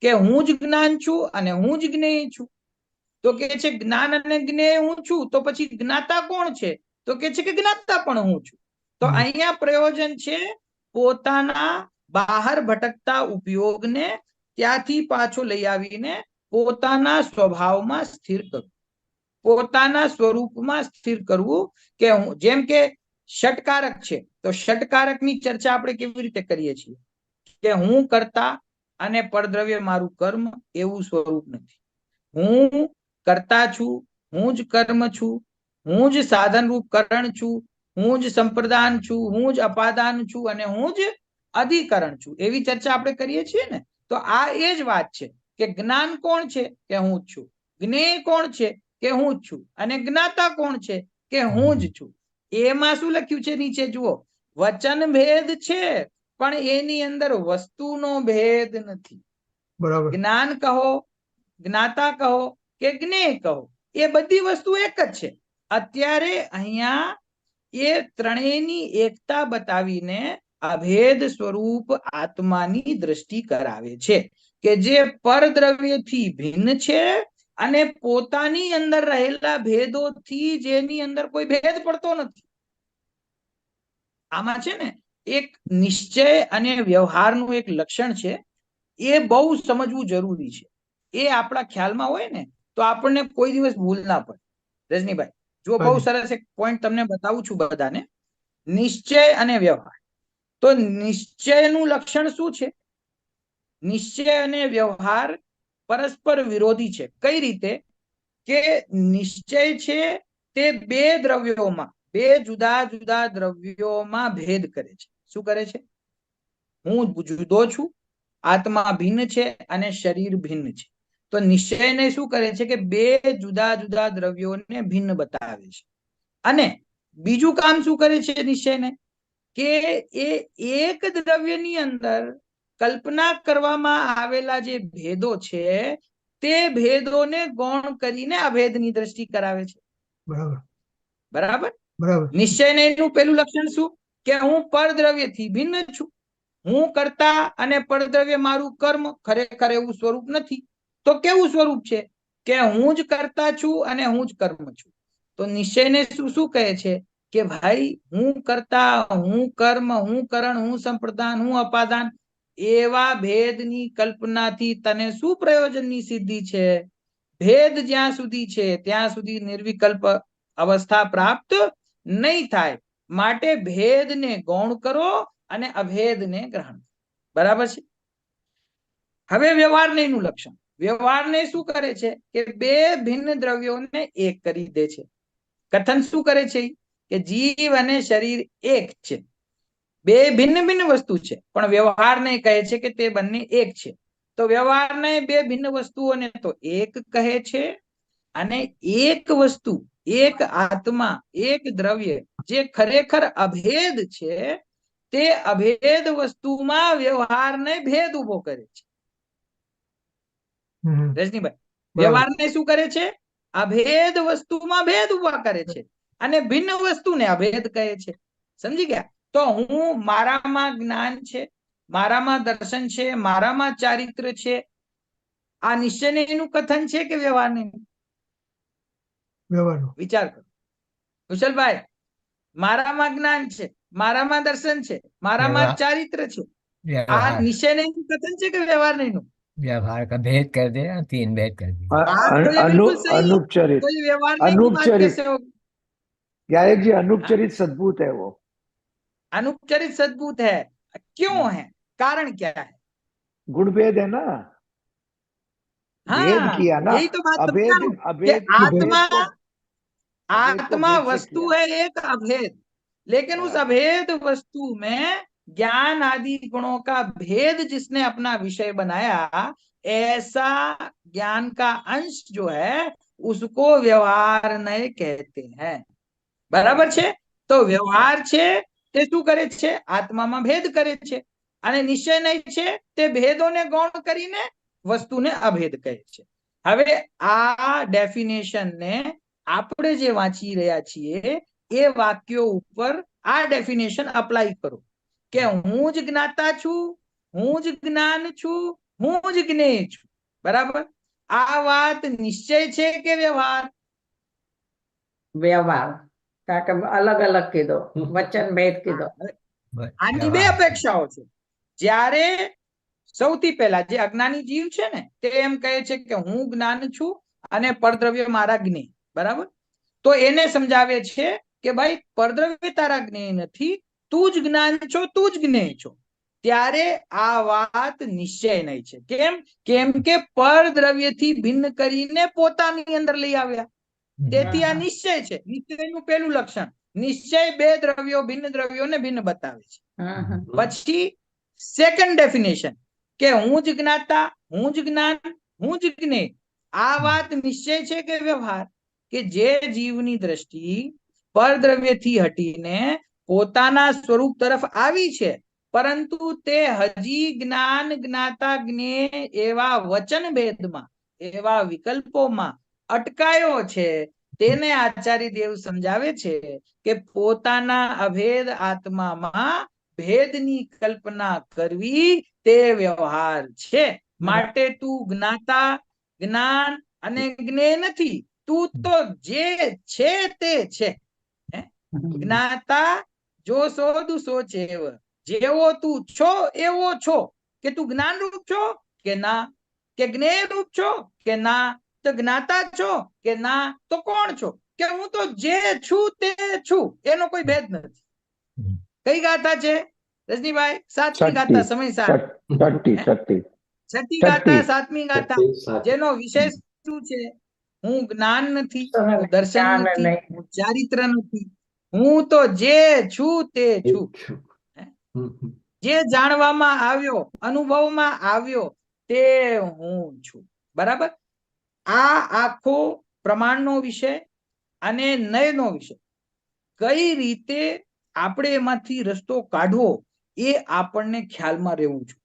કે હું જ જ્ઞાન છું અને હું જ જ્ઞેય છું. તો કે છે જ્ઞાન અને જ્ઞેય હું છું, તો પછી જ્ઞાતા કોણ છે? તો કે છે કે જ્ઞાતા પણ હું છું. તો અહીંયા પ્રયોજન છે પોતાના બહાર ભટકતા ઉપયોગને ત્યાંથી પાછો લઈ આવીને પોતાના સ્વભાવમાં સ્થિર કરવું, પોતાના સ્વરૂપમાં સ્થિર કરવું. કે જેમ કે ષટકારક છે, તો ષટકારકની ચર્ચા આપણે કેવી રીતે કરીએ છીએ કે હું કરતા અને પરદ્રવ્ય મારું કર્મ એવું સ્વરૂપ નથી. હું કરતા છું, હું જ કર્મ છું, હું જ સાધન રૂપ કરણ છું, હું જ સંપ્રદાન છું, હું જ અપાદાન છું, અને હું જ અધિકરણ છું, એવી ચર્ચા આપણે કરીએ છીએ ને. તો આ એ જ વાત છે કે જ્ઞાન કોણ છે? કે હું જ છું. જ્ઞેય કોણ છે? કે હું જ છું. અને જ્ઞાતા કોણ છે? કે હું જ છું. એમાં શું લખ્યું છે નીચે જુઓ, વચન ભેદ છે પણ એની અંદર વસ્તુનો ભેદ નથી. બરાબર. જ્ઞાન કહો, જ્ઞાતા કહો કે જ્ઞેય કહો, એ બધી વસ્તુ એક જ છે. અત્યારે અહીંયા એ ત્રણેયની એકતા બતાવીને અભેદ સ્વરૂપ આત્માની દ્રષ્ટિ કરાવે છે કે જે પરદ્રવ્યથી ભિન્ન છે અને પોતાની અંદર રહેલા ભેદોથી જેની અંદર કોઈ ભેદ પડતો નથી. આમાં છે ને એક નિશ્ચય અને વ્યવહારનું એક લક્ષણ છે, એ બહુ સમજવું જરૂરી છે. એ આપણા ખ્યાલમાં હોય ને તો આપણને કોઈ દિવસ ભૂલ ના પડે. રજનીભાઈ જો બહુ સરસ એક પોઈન્ટ તમને બતાવું છું બધાને નિશ્ચય અને વ્યવહાર. તો નિશ્ચયનું લક્ષણ શું છે? નિશ્ચય અને વ્યવહાર પરસ્પર વિરોધી છે. કઈ રીતે? કે નિશ્ચય છે તે બે દ્રવ્યોમાં, બે જુદા જુદા દ્રવ્યોમાં ભેદ કરે છે. શું કરે છે? હું જુદો છું, આત્મા ભિન્ન છે અને શરીર ભિન્ન છે. તો નિશ્ચયને શું કરે છે કે બે જુદા જુદા દ્રવ્યોને ભિન્ન બતાવે છે. અને બીજું કામ શું કરે છે નિશ્ચયને? કે એ એક દ્રવ્યની અંદર કલ્પના કરવામાં આવેલા જે ભેદો છે તે ભેદોને ગૌણ કરીને અભેદની દ્રષ્ટિ કરાવે છે. બરાબર બરાબર. બરાબર નિશ્ચયને એનું પેલું લક્ષણ શું? કે હું પરદ્રવ્યથી ભિન્ન છું. હું કરતા અને પરદ્રવ્ય મારું કર્મ, ખરેખર એવું સ્વરૂપ નથી. તો કેવું સ્વરૂપ છે? કે હું જ કરતા છું અને હું જ કર્મ છું. તો નિશ્ચયને શું કહે છે? કે ભાઈ હું કરતા, હું કર્મ, હું કરણ, હું સંપ્રદાન, હું અપાદાન, એવા ભેદની કલ્પનાથી તને શું પ્રયોજનની સિદ્ધિ છે? ભેદ જ્યાં સુધી છે ત્યાં સુધી નિર્વિકલ્પ અવસ્થા પ્રાપ્ત નહીં થાય. માટે ભેદને ગૌણ કરો અને અભેદને ગ્રહણ. બરાબર છે. હવે વ્યવહારને નું લક્ષણ. વ્યવહારને શું કરે છે? કે બે ભિન્ન દ્રવ્યોને એક કરી દે છે. કથન શું કરે છે? કે જીવ અને શરીર એક છે. બે ભિન્ન ભિન્ન વસ્તુ છે, પણ વ્યવહારને કહે છે કે તે બંને એક છે. તો વ્યવહારને બે ભિન્ન વસ્તુઓને તો એક કહે છે, અને એક વસ્તુ, એક આત્મા, એક દ્રવ્ય જે ખરેખર અભેદ છે તે અભેદ વસ્તુમાં વ્યવહારને ભેદ ઉભો કરે છે. રજનીભાઈ, વ્યવહારને શું કરે છે? અભેદ વસ્તુમાં ભેદ ઉભા કરે છે અને ભિન્ન વસ્તુને અભેદ કહે છે. સમજી ગયા? તો હું, મારામાં જ્ઞાન છે, મારામાં દર્શન છે, મારામાં ચારિત્ર છે, આ નિશ્ચયને એનું કથન છે કે વ્યવહારને? વ્યવહારનું. વિચાર કરો કુશલભાઈ. મારામાં જ્ઞાન છે, મારામાં દર્શન છે, મારામાં ચારિત્ર છે, આ નિશ્ચયને એનું કથન છે કે વ્યવહારને એનું? व्यवहार का भेद कर दिया, 3 भेद कर दिया। बात तो ये बिल्कुल सही है। अनुपचरित, तो ये व्यवहारने की बात अनुपचरित, कैसे होगी? गायक जी अनुपचरित सद्भूत है वो। अनुपचरित सद्भूत है. क्यों है? कारण क्या है? गुण भेद है ना, भेद हाँ, किया ना, यही तो बात तो अभेद, बता रहा हूं कि अभेद आत्मा, अभेद आत्मा भेद से वस्तु किया। है एक अभेद, लेकिन उस अभेद वस्तु में ज्ञान आदि गुणों का भेद जिसने अपना विषय बनाया, ऐसा ज्ञान का अंश जो है उसको व्यवहार नहीं कहते हैं. बराबर છે? તો વ્યવહાર છે તે શું કરે છે? આત્મામાં ભેદ કરે છે, અને નિશ્ચય નહીં છે તે ભેદોને ગૌણ કરીને વસ્તુને અભેદ કહે છે. હવે આ ડેફિનેશન ને આપણે જે વાંચી રહ્યા છીએ એ વાક્યો ઉપર આ ડેફિનેશન અપ્લાય કરો કે હું જ જ્ઞાતા છું, હું જ જ્ઞાન છું, હું જ જ્ઞેય છું. બરાબર? આ વાત નિશ્ચય છે કે વ્યવહાર? વ્યવહાર. કારણ કે અલગ અલગ કીધો, વચન ભેદ કીધો. આની બે અપેક્ષાઓ છે. જ્યારે સૌથી પહેલા જે અજ્ઞાની જીવ છે ને તે એમ કહે છે કે હું જ્ઞાન છું અને પરદ્રવ્ય મારા જ્ઞેય. બરાબર? તો એને સમજાવે છે કે ભાઈ પરદ્રવ્ય તારા જ્ઞેય નથી, તું જ જ્ઞાન છો, તું જ જ્ઞેય છો. ત્યારે આ વાત નિશ્ચય નહીં છે. કેમ? કેમ કે પરદ્રવ્યથી ભિન્ન કરીને પોતાની અંદર લઈ આવ્યા. તેથી આ નિશ્ચય છે. નિશ્ચયનું પેલું લક્ષણ, નિશ્ચય બે દ્રવ્યો, ભિન્ન દ્રવ્યોને ભિન્ન બતાવે છે. પછી સેકન્ડ ડેફિનેશન કે હું જ જ્ઞાતા, હું જ જ્ઞાન, હું જ જ્ઞેય. આ વાત નિશ્ચય છે કે વ્યવહાર? કે જે જીવની દ્રષ્ટિ પરદ્રવ્યથી હટીને પોતાના સ્વરૂપ તરફ આવી છે, પરંતુ તે હજી જ્ઞાન, જ્ઞાતા, જ્ઞેય એવા વચન ભેદમાં, એવા વિકલ્પોમાં અટકાયો છે, તેને આચાર્ય દેવ સમજાવે છે કે પોતાના અભેદ આત્મામાં ભેદની કલ્પના કરવી તે વ્યવહાર છે. માટે તું જ્ઞાતા, જ્ઞાન અને જ્ઞેય નથી, તું તો જે છે તે છે. જ્ઞાતા જો સોદુ સોચેવ, જેવો તું છો એવો છો. કે તું જ્ઞાન રૂપ છો કે ના? કે જ્ઞેય રૂપ છો કે ના? તો જ્ઞાતા છો કે ના? તો કોણ છો? કે હું તો જે છું તે છું, એનો કોઈ ભેદ નથી. કઈ ગાથા છે રજનીભાઈ? સાતમી છઠ્ઠી. ગાથા, સમય સાત. છઠ્ઠી છઠ્ઠી છઠ્ઠી છઠ્ઠી. ગાથા, સાતમી ગાથા, સાત. જેનો વિશેષ શું છે? હું જ્ઞાન નથી, સમય હું દર્શન જ્ઞાન નથી, નહીં. હું ચારિત્ર નથી, હું તો જે છું તે છું. જે જાણવામાં આવ્યો, અનુભવમાં આવ્યો તે હું છું. બરાબર? આ આખો પ્રમાણનો વિષય અને નયનો વિષય, કઈ રીતે આપણે એમાંથી રસ્તો કાઢવો એ આપણને ખ્યાલમાં રહેવું જોઈએ.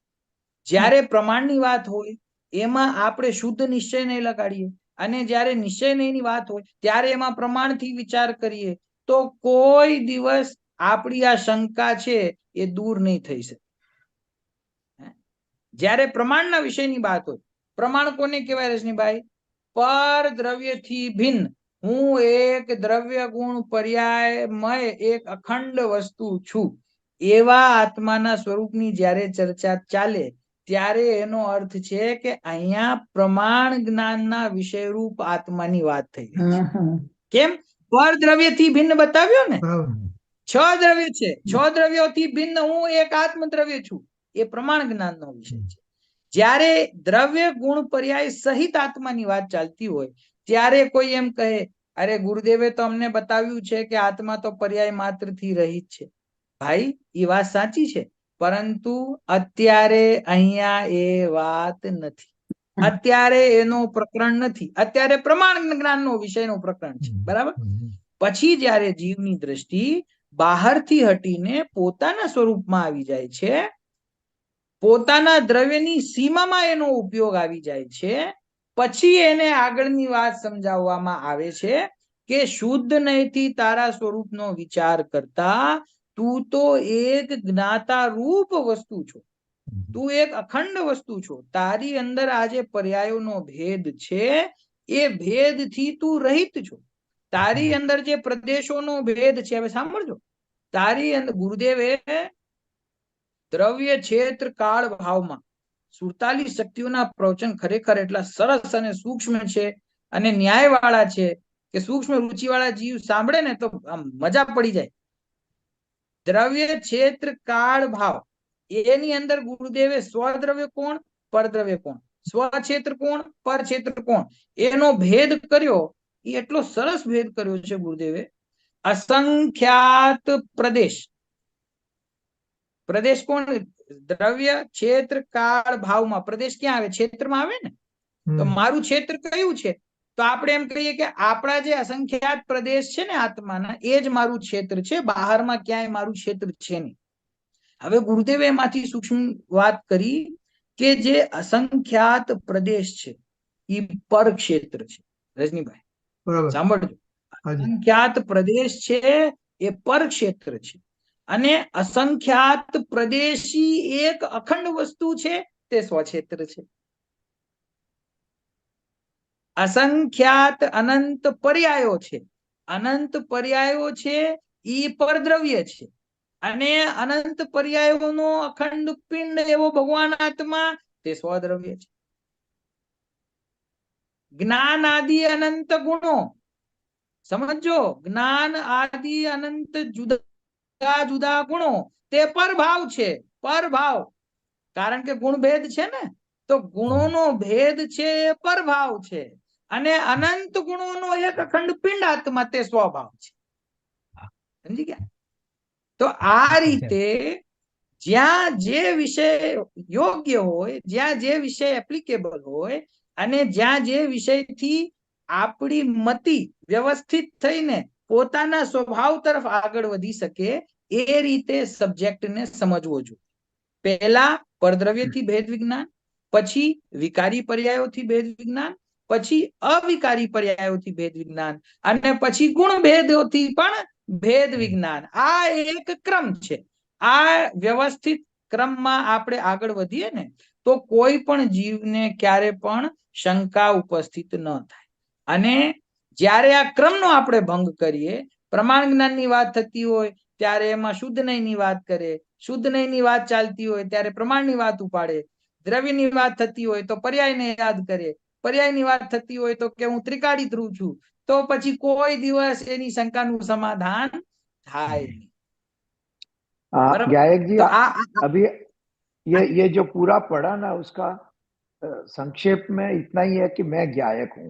જ્યારે પ્રમાણની વાત હોય એમાં આપણે શુદ્ધ નિશ્ચય નહીં લગાડીએ, અને જ્યારે નિશ્ચય નહીંની વાત હોય ત્યારે એમાં પ્રમાણથી વિચાર કરીએ, તો કોઈ દિવસ આપણી આ શંકા છે એ દૂર નહીં થઈ શકે. જ્યારે પ્રમાણના વિષયની વાત હોય, પ્રમાણ કોને કહેવાય રજનીભાઈ? પર દ્રવ્યથી ભિન્ન, હું એક દ્રવ્ય ગુણ પર્યાયમય એક અખંડ વસ્તુ છું, એવા આત્માના સ્વરૂપની જ્યારે ચર્ચા ચાલે ત્યારે એનો અર્થ છે કે અહીંયા પ્રમાણ જ્ઞાનના વિષયરૂપ આત્માની વાત થઈ રહી છે. કેમ? પર દ્રવ્યથી ભિન્ન બતાવ્યો ને. બરાબર. 6 દ્રવ્ય છે, 6 દ્રવ્યોથી ભિન્ન હું એક આત્મ દ્રવ્ય છું, એ પ્રમાણ જ્ઞાનનો વિષય છે. જ્યારે દ્રવ્ય ગુણ પર્યાય સહિત આત્માની વાત ચાલતી હોય ત્યારે કોઈ એમ કહે, અરે ગુરુદેવે તો અમને બતાવ્યું છે કે આત્મા તો પર્યાય માત્ર થી રહિત છે. ભાઈ, એ વાત સાચી છે, પરંતુ અત્યારે અહીંયા એ વાત નથી. અત્યારે એનો પ્રકરણ નથી. અત્યારે પ્રમાણ જ્ઞાનનો વિષયનો પ્રકરણ છે. બરાબર? પછી જ્યારે જીવની દ્રષ્ટિ બહારથી હટીને પોતાના સ્વરૂપમાં આવી જાય છે, પોતાના દ્રવ્યની સીમામાં એનો ઉપયોગ આવી જાય છે, પછી એને આગળની વાત સમજાવવામાં આવે છે કે શુદ્ધ નહીંથી તારા સ્વરૂપનો વિચાર કરતા તું તો એક જ્ઞાતા રૂપ વસ્તુ છો, તું એક અખંડ વસ્તુ છો. તારી અંદર આ જે પર્યાયોનો ભેદ છે એ ભેદથી તું રહિત છો. તારી અંદર જે પ્રદેશોનો ભેદ છે, હવે સાંભળજો, તારી અંદર ગુરુદેવે દ્રવ્ય ક્ષેત્ર કાળ ભાવમાં 47 શક્તિઓના પ્રવચન ખરેખર એટલા સરસ અને સૂક્ષ્મ છે અને ન્યાયવાળા છે કે સૂક્ષ્મ રુચિવાળા જીવ સાંભળે ને તો આમ મજા પડી જાય. દ્રવ્ય ક્ષેત્ર કાળ ભાવ, એની અંદર ગુરુદેવે સ્વદ્રવ્ય કોણ, પરદ્રવ્ય કોણ, સ્વક્ષેત્ર કોણ, પરક્ષેત્ર કોણ, એનો ભેદ કર્યો. એ એટલો સરસ ભેદ કર્યો છે ગુરુદેવે. અસંખ્યાત પ્રદેશ, પ્રદેશ કોણ? દ્રવ્ય ક્ષેત્ર કાળ ભાવમાં પ્રદેશ ક્યાં આવે? ક્ષેત્રમાં આવે ને. તો મારું ક્ષેત્ર કયું છે? તો આપણે એમ કહીએ કે આપણા જે અસંખ્યાત પ્રદેશ છે ને આત્માના, એ જ મારું ક્ષેત્ર છે, બહારમાં ક્યાંય મારું ક્ષેત્ર છે નહીં. હવે ગુરુદેવે એમાંથી સૂક્ષ્મ વાત કરી કે જે અસંખ્યાત પ્રદેશ છે એ પર ક્ષેત્ર છે. રજનીભાઈ બરાબર. સાંભળજો, હાજી. અસંખ્યાત પ્રદેશ છે એ પર ક્ષેત્ર છે, અને અસંખ્યાત પ્રદેશી એક અખંડ વસ્તુ છે તે સ્વક્ષેત્ર છે. અસંખ્યાત અનંત પર્યાયો છે, અનંત પર્યાયો છે ઈ પરદ્રવ્ય છે, અને અનંત પર્યાયોનો અખંડ પિંડ એવો ભગવાન આત્મા તે સ્વદ્રવ્ય છે. જ્ઞાન આદિ અનંત ગુણો, સમજો, જ્ઞાન આદિ અનંત જુદા જુદા ગુણો તે પરભાવ છે. પરભાવ, કારણ કે ગુણ ભેદ છે ને, તો ગુણોનો ભેદ છે એ પરભાવ છે, અને અનંત ગુણોનો એક અખંડ પિંડ આત્મા તે સ્વભાવ છે. સમજી ગયા? તો આ રીતે જ્યાં જે વિષય યોગ્ય હોય, જ્યાં જે વિષય એપ્લિકેબલ હોય, અને જ્યાં જે વિષયથી આપણી મતિ વ્યવસ્થિત થઈને પોતાના સ્વભાવ તરફ આગળ વધી શકે એ રીતે સબ્જેક્ટને સમજવો જોઈએ. પહેલા પરદ્રવ્યથી ભેદ વિજ્ઞાન, પછી વિકારી પર્યાયોથી ભેદ વિજ્ઞાન, પછી અવિકારી પર્યાયોથી ભેદ વિજ્ઞાન, અને પછી ગુણ ભેદોથી પણ ભેદ વિજ્ઞાન. આ એક ક્રમ છે. આ વ્યવસ્થિત ક્રમમાં આપણે આગળ વધીએ ને તો કોઈ પણ જીવને ક્યારે પણ શંકા ઉપસ્થિત ન થાય. અને જ્યારે આ ક્રમનો આપણે ભંગ કરીએ, પ્રમાણ જ્ઞાનની વાત થતી હોય ત્યારે એમાં શુદ્ધ નહીંની વાત કરે, શુદ્ધ નહીંની વાત ચાલતી હોય ત્યારે પ્રમાણની વાત ઉપાડે, દ્રવ્યની વાત થતી હોય તો પર્યાયને યાદ કરે, પર્યાયની વાત થતી હોય તો કે હું ત્રિકાળી ધ્રુવ છું, તો પછી કોઈ દિવસ એની શંકાનું સમાધાન થાય નહીં. बराबर। गायक जी तो अभी ये जो पूरा पढ़ा ना उसका संक्षेप में इतना ही है कि मैं गायक हूँ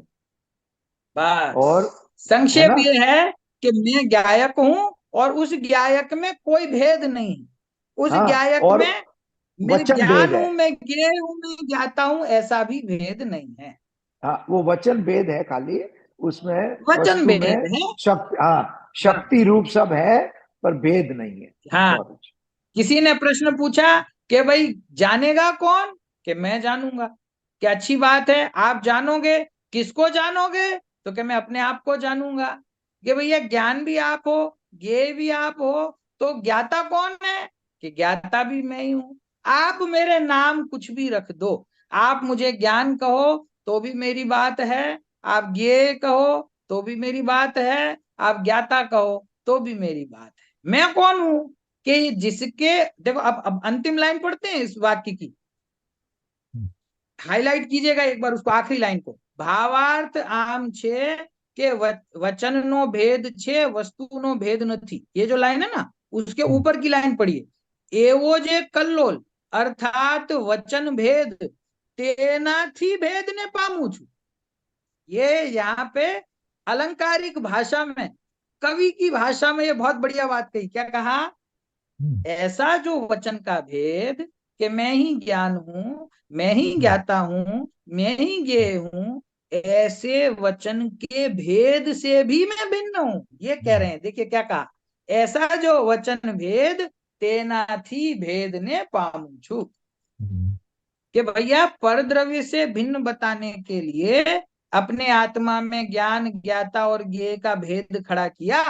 बस और है संक्षेप ना। ये है कि मैं गायक हूं और उस गायक में कोई भेद नहीं। उस हाँ गायक और में मैं वचन ज्ञान भेद है। हूं, मैं ज्ञेय हूं, मैं ज्ञाता हूं, ऐसा भी भेद नहीं है। हाँ वो वचन भेद है खाली, उसमें वचन वस्तु भेद में है। शक्ति, हाँ शक्ति बस रूप सब है पर भेद नहीं है। हाँ, बहुत अच्छा। किसी ने प्रश्न पूछा कि भाई जानेगा कौन, कि मैं जानूंगा। क्या अच्छी बात है, आप जानोगे, किसको जानोगे? तो कि मैं अपने आप को जानूंगा। कि भैया ज्ञान भी आप हो, ज्ञेय भी आप हो, तो ज्ञाता कौन है? कि ज्ञाता भी मैं ही हूं। आप मेरे नाम कुछ भी रख दो, आप मुझे ज्ञान कहो तो भी मेरी बात है, आप ज्ञेय कहो तो भी मेरी बात है, आप ज्ञाता कहो तो भी मेरी बात है। मैं कौन हूं? कि जिसके, देखो अब अंतिम लाइन पढ़ते हैं इस वाक्य की, हाईलाइट कीजिएगा एक बार उसको, आखिरी लाइन को। भावार्थ आम छे के वचन नो भेद छे, वस्तु नो भेद નથી। ये जो लाइन है ना, उसके ऊपर की लाइन पढ़िए। एवो जे कल्लोल अर्थात वचन भेद तेनाथी भेद ने पामू छू। ये यहाँ पे अलंकारिक भाषा में, कवि की भाषा में ये बहुत बढ़िया बात कही। क्या कहा? ऐसा जो वचन का भेद कि मैं ही ज्ञान हूं, मैं ही ज्ञाता हूं, मैं ही ज्ञेय हूं, ऐसे वचन के भेद से भी मैं भिन्न हूं। ये कह रहे हैं, देखिए क्या कहा, ऐसा जो वचन भेद तेनाथी भेद ने पामू छू। कि भैया परद्रव्य से भिन्न बताने के लिए अपने आत्मा में ज्ञान, ज्ञाता और ज्ञेय का भेद खड़ा किया,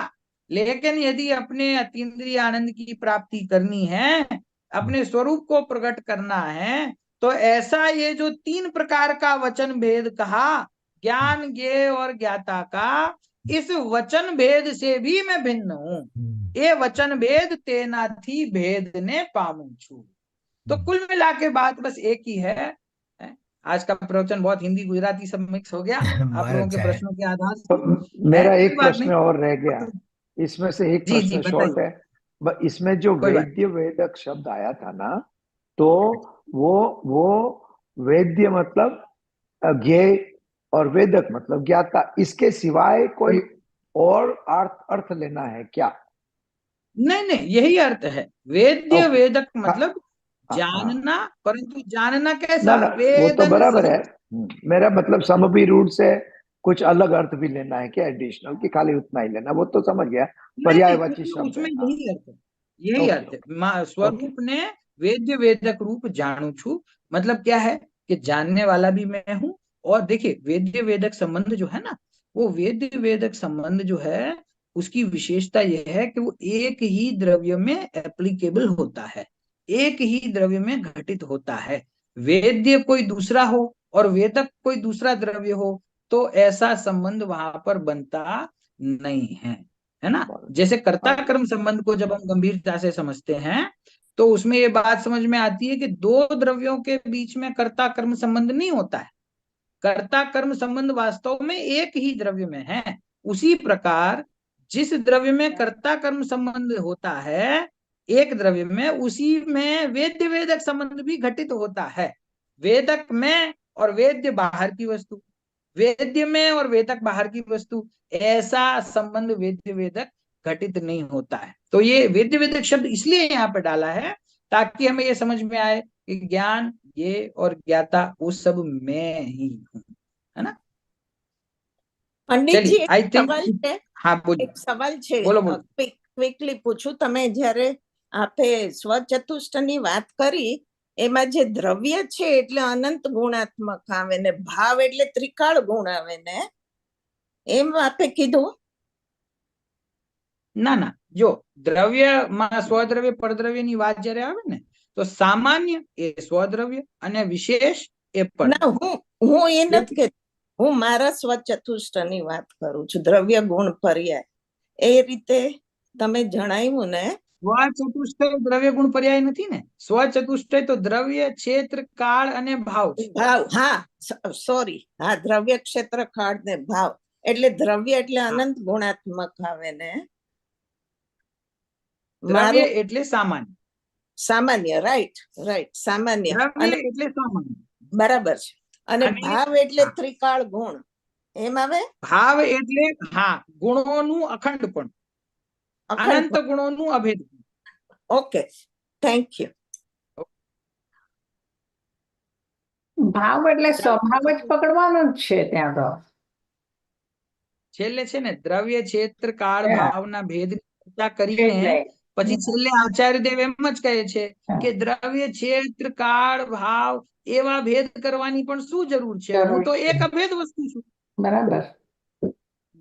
लेकिन यदि अपने अतीन्द्रिय आनंद की प्राप्ति करनी है, अपने स्वरूप को प्रकट करना है, तो ऐसा ये जो तीन प्रकार का वचन भेद कहा, ज्ञान, ज्ञेय और ज्ञाता का, इस वचन भेद से भी मैं भिन्न हूं। ये वचन भेद तेनाथी भेद ने पामू छू। तो कुल मिला के बात बस एक ही है। आज का प्रवचन बहुत हिंदी गुजराती सब मिक्स हो गया आप बहुत लोगों के अच्छा है। प्रश्नों के आधार तो से। मेरा कोई एक बात प्रश्न नहीं। और रह गया, इसमें से एक जी जी प्रश्न शॉर्ट बताइए। है। इसमें जो कोई बात। वैद्य वेदक शब्द आया था ना, तो वो वैद्य मतलब ज्ञेय और वेदक मतलब ज्ञाता, इसके सिवाय कोई और अर्थ लेना है क्या? नहीं नहीं, यही अर्थ है। वेद्य ओके। वेदक हाँ मतलब हाँ जानना, परंतु जानना ना कैसा? ना, वो तो वेदन बराबर है। सहित। मेरा मतलब समभी रूट से कुछ अलग अर्थ भी लेना है क्या एडिशनल, कि खाली उतना ही लेना? वो तो समझ गया, नहीं नहीं, पर्यायवाची उसमें शब्द है। उसमें हाँ यही अर्थ है, यही ओके अर्थ है। Okay okay. स्वरूप ने वेद्य वेदक रूप जानू छू, मतलब क्या है कि जानने वाला भी मैं हूं। और देखिए वेद्य वेदक संबंध जो है ना, वो वेद्य वेदक संबंध जो है, उसकी विशेषता यह है कि वो एक ही द्रव्य में एप्लीकेबल होता है, एक ही द्रव्य में घटित होता है। वेद्य कोई दूसरा हो और वेदक कोई दूसरा द्रव्य हो, तो ऐसा संबंध वहां पर बनता नहीं है ना। जैसे कर्ता हाँ कर्म संबंध को जब हम गंभीरता से समझते हैं, तो उसमें ये बात समझ में आती है कि दो द्रव्यों के बीच में कर्ता कर्म संबंध नहीं होता है। कर्ता कर्म संबंध वास्तव में एक ही द्रव्य में है। उसी प्रकार जिस द्रव्य में कर्ता कर्म संबंध होता है एक द्रव्य में, उसी में वेद्य वेदक संबंध भी घटित होता है। वेदक में और वेद्य बाहर की वस्तु, वेद्य में और वेदक बाहर की वस्तु, ऐसा संबंध वेद्य वेदक घटित नहीं होता है। तो ये वेद्य वेदक शब्द इसलिए यहाँ पे डाला है ताकि हमें ये समझ में आए कि ज्ञान, ये और ज्ञाता वो सब मैं ही हूँ, है ना। પંડિતજી चलिए એક आई थिंक, સવાલ છે, हाँ बोलिए, એક સવાલ છે, बोलो बोलो। ક્વિકલી પૂછું। તમે જ્યારે આપે સ્વચતુષ્ટની વાત કરી, એમાં જે દ્રવ્ય છે એટલે અનંત ગુણાત્મક આવે ને ભાવ એટલે ત્રિકાળ ગુણ આવે ને, એમ આપે કીધું? ના ના, જો દ્રવ્યમાં સ્વદ્રવ્ય પરદ્રવ્યની વાત જ્યારે આવે ને, તો સામાન્ય એ સ્વદ્રવ્ય અને વિશેષ એ ના, પરદ્રવ્ય। હું એ નથી કહેતી, હું મારા સ્વચતુષ્ટની વાત કરું છું, દ્રવ્ય ગુણ પર્યાય એ રીતે તમે જણાવ્યું ને। સ્વચતુષ્ટય દ્રવ્ય ગુણ પર્યાય નથી ને, સ્વચતુષ્ટય તો દ્રવ્ય, ક્ષેત્ર, કાળ અને ભાવ છે। ભાવ, હા સોરી, હા દ્રવ્ય, ક્ષેત્ર, કાળ ને ભાવ, એટલે દ્રવ્ય એટલે હા અનંત ગુણાત્મક આવે ને। દ્રવ્ય મારું એટલે સામાન્ય, સામાન્ય, રાઈટ રાઈટ, સામાન્ય. દ્રવ્ય અને એટલે સામાન્ય, બરાબર છે. અને અને ભાવ એટલે હા, ત્રિકાળ ગુણ, એમ આવે ભાવ એટલે હા ગુણોનું અખંડ પણ, અખંડ. અનંત ગુણોનું અભેદ. Okay, thank you. ભાવ એટલે સ્વભાવ જ પકડવાનો જ છે ત્યાં તો. છેલ્લે છે ને દ્રવ્ય ક્ષેત્ર કાળ હા. ભાવના ભેદ ચર્ચા એટલે કરીને પછી છેલ્લે આચાર્ય દેવ એમ જ કહે છે કે દ્રવ્ય ક્ષેત્ર કાળ ભાવ એવા ભેદ કરવાની પણ શું જરૂર છે, હું તો એક અભેદ વસ્તુ છું. બરાબર.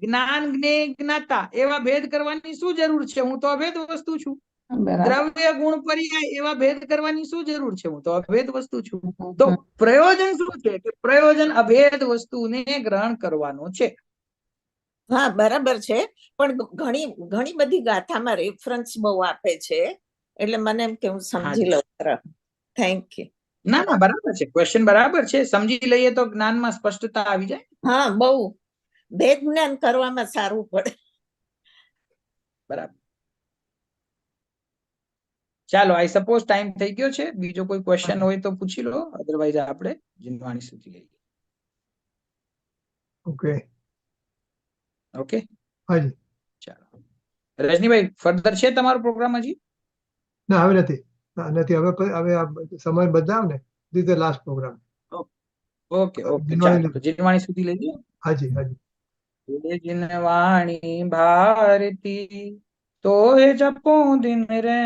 જ્ઞાન જ્ઞેય જ્ઞાતા એવા ભેદ કરવાની શું જરૂર છે, હું તો અભેદ વસ્તુ છું. બરાબર. દ્રવ્ય ગુણ પર્યાય એવા ભેદ કરવાની શું જરૂર છે, હું તો અભેદ વસ્તુ છું. તો પ્રયોજન શું છે કે પ્રયોજન અભેદ વસ્તુને ગ્રહણ કરવાનો છે. હા બરાબર છે, પણ ઘણી ઘણી બધી ગાથામાં રેફરન્સ બહુ આપે છે, એટલે મને એમ કે હું સમજી લઉં. Thank you. ના ના બરાબર છે, ક્વેશ્ચન બરાબર છે, સમજી લઈએ તો જ્ઞાનમાં સ્પષ્ટતા આવી જાય. હા, બહુ ભેદ જ્ઞાન કરવામાં સારું પડે. બરાબર. ચાલો, આઈ સપોઝ ટાઈમ થઈ ગયો છે, બીજો કોઈ ક્વેશ્ચન હોય તો પૂછી લો, અધરવાઇઝ આપણે જીનવાણી સુધી લઈએ. ઓકે. ઓકે, હાજી. ચાલો. રજનીભાઈ ફર્ધર છે તમારો પ્રોગ્રામ હજી? ના, હવે નથી. નથી હવે હવે આ સમય બદલાવ ને, this the last program. Okay okay, ચાલો તો જીનવાણી સુધી લઈ લો. હાજી હાજી. जिनवाणी भारती तोहे जपो दिन रे,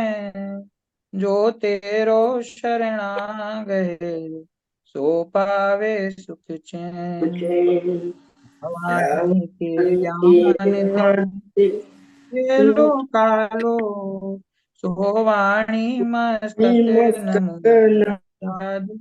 जो तेरो शरणा गए सो पावे सुख चैन। भवानी के ज्ञान लो कालो सोवाणी मस्तक नमो साधु